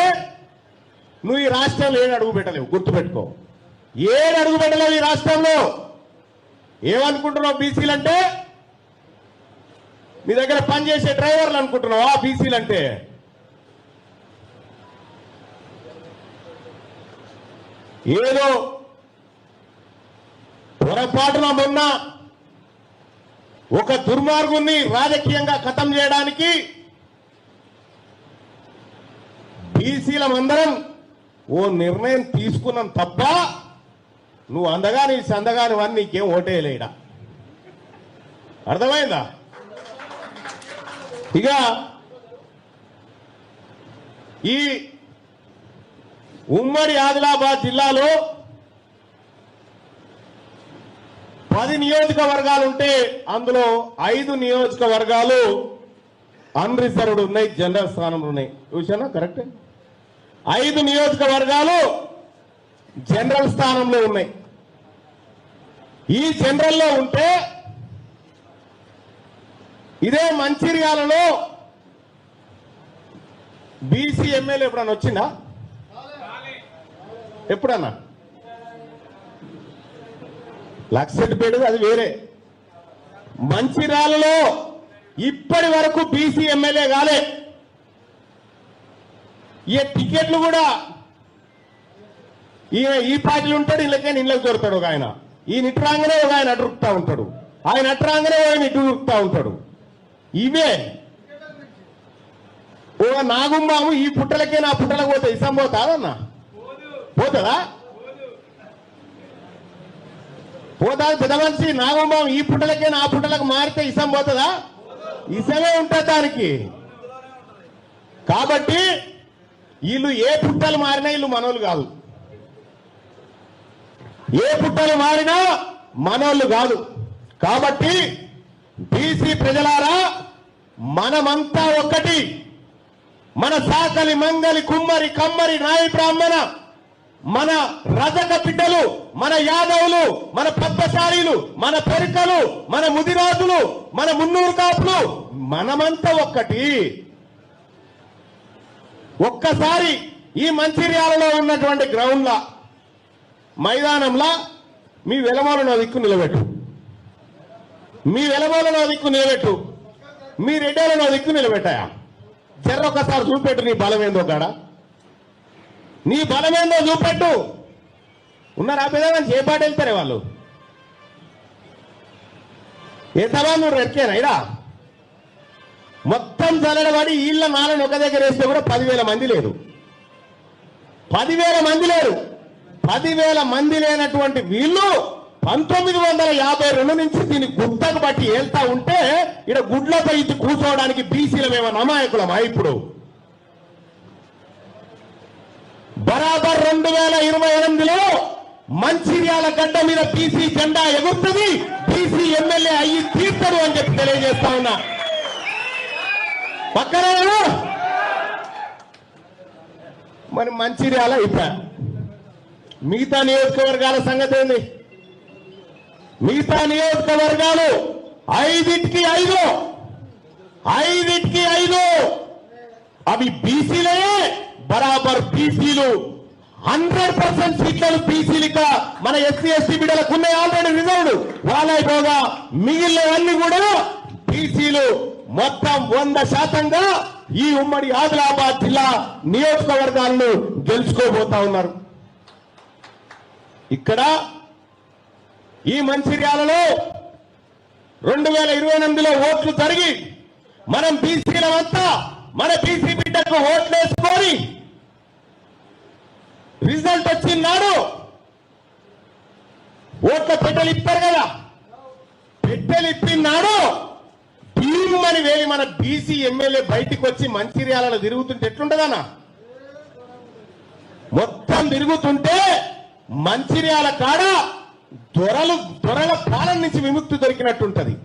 నువ్వు ఈ రాష్ట్రంలో ఏడు అడుగు పెట్టలేవు. గుర్తుపెట్టుకో, ఏడు అడుగు పెట్టలేవు ఈ రాష్ట్రంలో. ఏమనుకుంటున్నావు బీసీలంటే? మీ దగ్గర పనిచేసే డ్రైవర్లు అనుకుంటున్నావా బీసీలంటే? ఏదో పొరపాటున మొన్న ఒక దుర్మార్గుణ్ణి రాజకీయంగా ఖతం చేయడానికి బీసీలమందరం ఓ నిర్ణయం తీసుకున్నాం తప్ప, నువ్వు అందగాని సందగాని వన్ నీకేం ఓటేయలేడా? అర్థమైందా? ఇక ఈ ఉమ్మడి ఆదిలాబాద్ జిల్లాలో 10 నియోజకవర్గాలు ఉంటే అందులో 5 నియోజకవర్గాలు అన్రిజర్వ్డ్ ఉన్నాయి, జనరల్ స్థానంలో ఉన్నాయి. చూసానా? కరెక్ట్. 5 నియోజకవర్గాలు జనరల్ స్థానంలో ఉన్నాయి. ఈ జనరల్లో ఉంటే ఇదే మంచిర్యాలలో బీసీ ఎమ్మెల్యే ఎప్పుడన్నా వచ్చిందా? ఎప్పుడన్నా? లక్షపేట అది వేరే. మంచిర్యాలలో ఇప్పటి వరకు బీసీ ఎమ్మెల్యే కాలే. ఈ టికెట్లు కూడా ఈయన ఈ పార్టీలు ఉంటాడు, ఇళ్ళకైనా ఇళ్ళకి దొరుకుతాడు ఒక ఆయన. ఈ నిట్రాంగనే ఒక ఆయన అటురుకుతా ఉంటాడు, ఆయన అట్రాంగనే ఆయన ఇటు ఉరుకుతా ఉంటాడు. ఇవే ఓ నాగుంబాము ఈ పుట్టలకే నా పుట్టలకు పోతే ఇసం పోతాదన్నా? పోతుందా? పోతా. పెద్ద మనిషి నాగుంబాము ఈ పుట్టలకే నా పుట్టలకు మారితే ఇసం పోతుందా? ఇసమే ఉంటుంది దానికి. కాబట్టి వీళ్ళు ఏ పుట్టలు మారినా వీళ్ళు మనోళ్ళు కాదు. ఏ పుట్టలు మారినా మనోళ్ళు కాదు. కాబట్టి బీసీ ప్రజలారా, మనమంతా ఒక్కటి. మన సాకలి మంగలి కుమ్మరి కమ్మరి నాయి బ్రాహ్మణ, మన రజక బిడ్డలు, మన యాదవులు, మన పద్మశాలీలు, మన పెరుకలు, మన ముదిరాజులు, మన మున్నూరు కాపులు, మనమంతా ఒక్కటి. ఒక్కసారి ఈ మంచిర్యాలలో ఉన్నటువంటి గ్రౌండ్ల మైదానంలా మీ వెలమోలను దిక్కు నిలబెట్టు, మీ వెలమోలను దిక్కు నిలబెట్టు, మీ రెడ్డోలను దిక్కు నిలబెట్టాయా? జర్రొక్కసారి చూపెట్టు నీ బలమేందో కాడ, నీ బలమేందో చూపెట్టు. ఉన్నారా పెద్దగా? ఏ పాట వెళ్తారే వాళ్ళు? ఎంతమంది నువ్వు రెక్కేనా? ఇడా మొత్తం చల్లడబడి వీళ్ళ నాలని ఒక దగ్గర వేస్తే కూడా 10,000 మంది లేరు. 10,000 మంది లేరు. 10,000 మంది లేనటువంటి వీళ్ళు 1952 నుంచి దీన్ని గుట్టకు బట్టి వెళ్తా ఉంటే ఇక్కడ గుడ్లపై ఇచ్చి కూర్చోవడానికి బీసీలమేమో అమాయకులమా? ఇప్పుడు బరాబర్ 2028లో మంచిర్యాల గడ్డ మీద బీసీ జెండా ఎగురుతుంది, బీసీ ఎమ్మెల్యే అయ్యి తీర్చడు అని చెప్పి తెలియజేస్తా ఉన్నా. పక్కన మరి మంచిర్యాల అయిపోయా. మిగతా నియోజకవర్గాల సంగతి ఏంది? మిగతా నియోజకవర్గాలు ఐదింటికి ఐదు అవి బీసీలే బరాబర్ బీసీలు 100% సీట్లను బీసీలుగా మన ఎస్సీ ఎస్టీ బిడ్డలకు ఉన్నాయి ఆల్రెడీ రిజర్వ్డ్ వాళ్ళై పోగా మిగిలినవన్నీ కూడా బీసీలు మొత్తం 100%గా ఈ ఉమ్మడి ఆదిలాబాద్ జిల్లా నియోజకవర్గాలను గెలుచుకోబోతా ఉన్నారు. ఇక్కడ ఈ మంచిర్యాలలో 2028లో ఓట్లు జరిగి మనం బీసీలమంతా మన బీసీ బిడ్డకు ఓట్లు వేసుకొని రిజల్ట్ వచ్చినాడు ఓట్ల పెట్టెలు ఇస్తారు కదా, పెట్టెలు ఇప్పినాడు భీమని వేలి మన బీసీ ఎమ్మెల్యే బయటికి వచ్చి మంచిర్యాలలో తిరుగుతుంటే ఎట్లుంటదన్నా? మొత్తం తిరుగుతుంటే మంచిర్యాల కాడ దొరల కాలం నుంచి విముక్తి దొరికినట్టుంటది.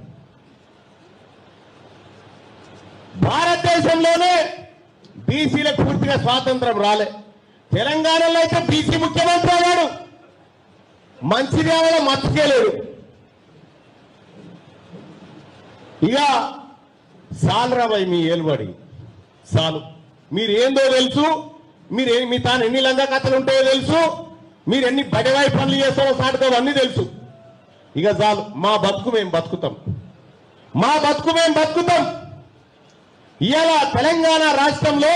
భారతదేశంలోనే బీసీలకు పూర్తిగా స్వాతంత్రం రాలే. తెలంగాణలో అయితే బీసీ ముఖ్యమంత్రి అయ్యాడు, మంచిర్యాలలో మర్చిపోలేడు. ఇక సాలరాబాయ్ మీ ఏలుబడి చాలు. మీరేందో తెలుసు, మీ తాను ఎన్ని లంగా కథలు ఉంటాయో తెలుసు, మీరు ఎన్ని బడివాయి పనులు చేస్తారో సాటుతో అన్నీ తెలుసు. ఇక చాలు, మా బతుకు మేము బతుకుతాం. ఇవాళ తెలంగాణ రాష్ట్రంలో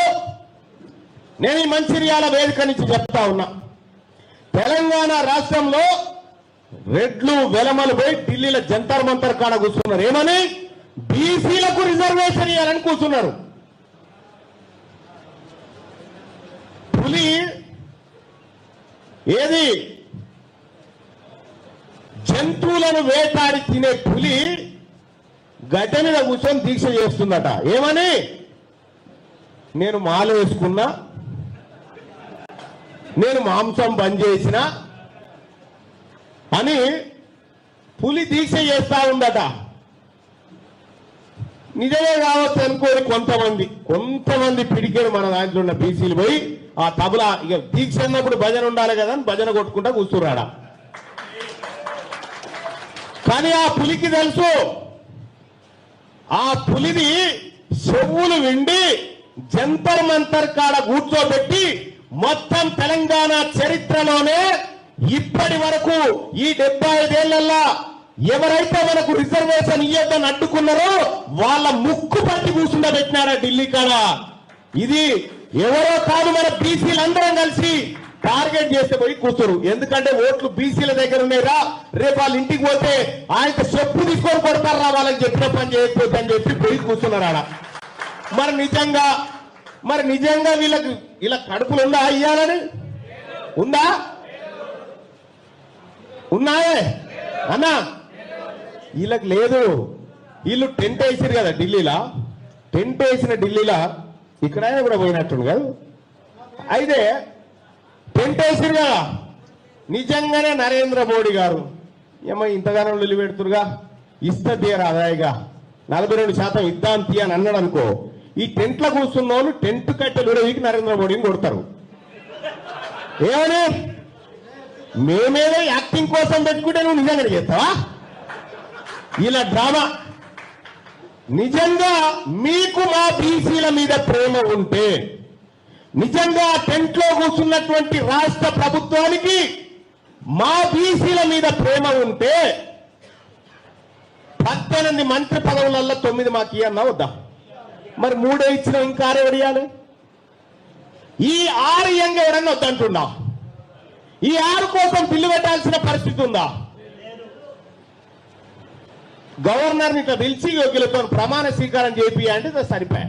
నేను ఈ మంచిర్యాల వేదిక నుంచి చెప్తా ఉన్నా, తెలంగాణ రాష్ట్రంలో రెడ్లు వెలమలు పోయి ఢిల్లీలో జంతర్ మంతర్ కాడ కూర్చున్నారు. ఏమని? బీసీలకు రిజర్వేషన్ ఇవ్వాలని కూర్చున్నారు. పులి ఏది జంతువులను వేటాడి తినే పులి గడ్డ మీద కూర్చొని దీక్ష చేస్తుందట. ఏమని? నేను మాల వేసుకున్నా, నేను మాంసం బంద్ చేసిన అని పులి దీక్ష చేస్తా ఉందట. నిజమే కావచ్చు అనుకోని కొంతమంది పిడికేరు మన దాంట్లో ఉన్న బీసీలు పోయి ఆ తబలా ఇక దీక్ష అన్నప్పుడు భజన ఉండాలి కదా అని భజన కొట్టుకుంటా కూర్చున్నాడా. కానీ ఆ పులికి తెలుసు, ఆ పులిని చెవులు విండి జంతర్ మంతర్ కాడ కూర్చోబెట్టి మొత్తం తెలంగాణ చరిత్రలోనే ఇప్పటి వరకు ఈ 75 ఏళ్లలో ఎవరైతే మనకు రిజర్వేషన్ ఇయ్యొద్దని అడ్డుకున్నారో వాళ్ళ ముక్కు పట్టి కూర్చుండబెట్టినారా ఢిల్లీ కాడ. ఇది ఎవరో కాదు, మన బీసీలందరం కలిసి టార్గెట్ చేస్తే పోయి కూర్చోరు. ఎందుకంటే ఓట్లు బీసీల దగ్గర ఉన్నాయిరా, రేపు వాళ్ళ ఇంటికి పోతే ఆయనకు చెప్పు తీసుకొని కొడతారా వాళ్ళకి చెప్పిన పని చేయకపోతే అని చెప్పి పోయి కూర్చున్నారు ఆడ. మరి నిజంగా వీళ్ళ కడుపులు ఉందా అయ్యాలని? ఉన్నాయే అన్నా? వీళ్ళకి లేదు. వీళ్ళు టెంట్ వేసారు కదా ఢిల్లీలో, టెంట్ వేసిన ఢిల్లీలో ఇక్కడ కూడా పోయినట్టు కాదు. అయితే టెంట్ వేసారు కదా, నిజంగానే నరేంద్ర మోడీ గారు ఏమో ఇంతగానో నిలు పెడుతురుగా, ఇస్తా తీయరా అదాయిగా 42% ఇద్దాం తీ అని అన్నాడు అనుకో, ఈ టెంట్లో కూర్చున్న వాళ్ళు టెంట్ కట్టెలు వీకి నరేంద్ర మోడీని కొడతారు. ఏమని? మేమేదో యాక్టింగ్ కోసం పెట్టుకుంటే నువ్వు నిజంగా చేస్తావా? ఇలా డ్రామా. నిజంగా మీకు మా బీసీల మీద ప్రేమ ఉంటే, నిజంగా టెంట్ లో కూర్చున్నటువంటి రాష్ట్ర ప్రభుత్వానికి మా బీసీల మీద ప్రేమ ఉంటే 18 మంత్రి పదవులలో 9 మాకు ఇయ్యన్నా వద్దా? మరి 3 ఇచ్చిన ఇంకా 6 ఎవరియాలి? ఈ 6 ఇయ్యంగా ఎవరన్నా వద్దంటున్నా? ఈ 6 కోసం బిల్లు పెట్టాల్సిన పరిస్థితి ఉందా? గవర్నర్ని ఇట్లా పిలిచి వీళ్ళతో ప్రమాణ స్వీకారం చేపి అంటే సరిపోయా.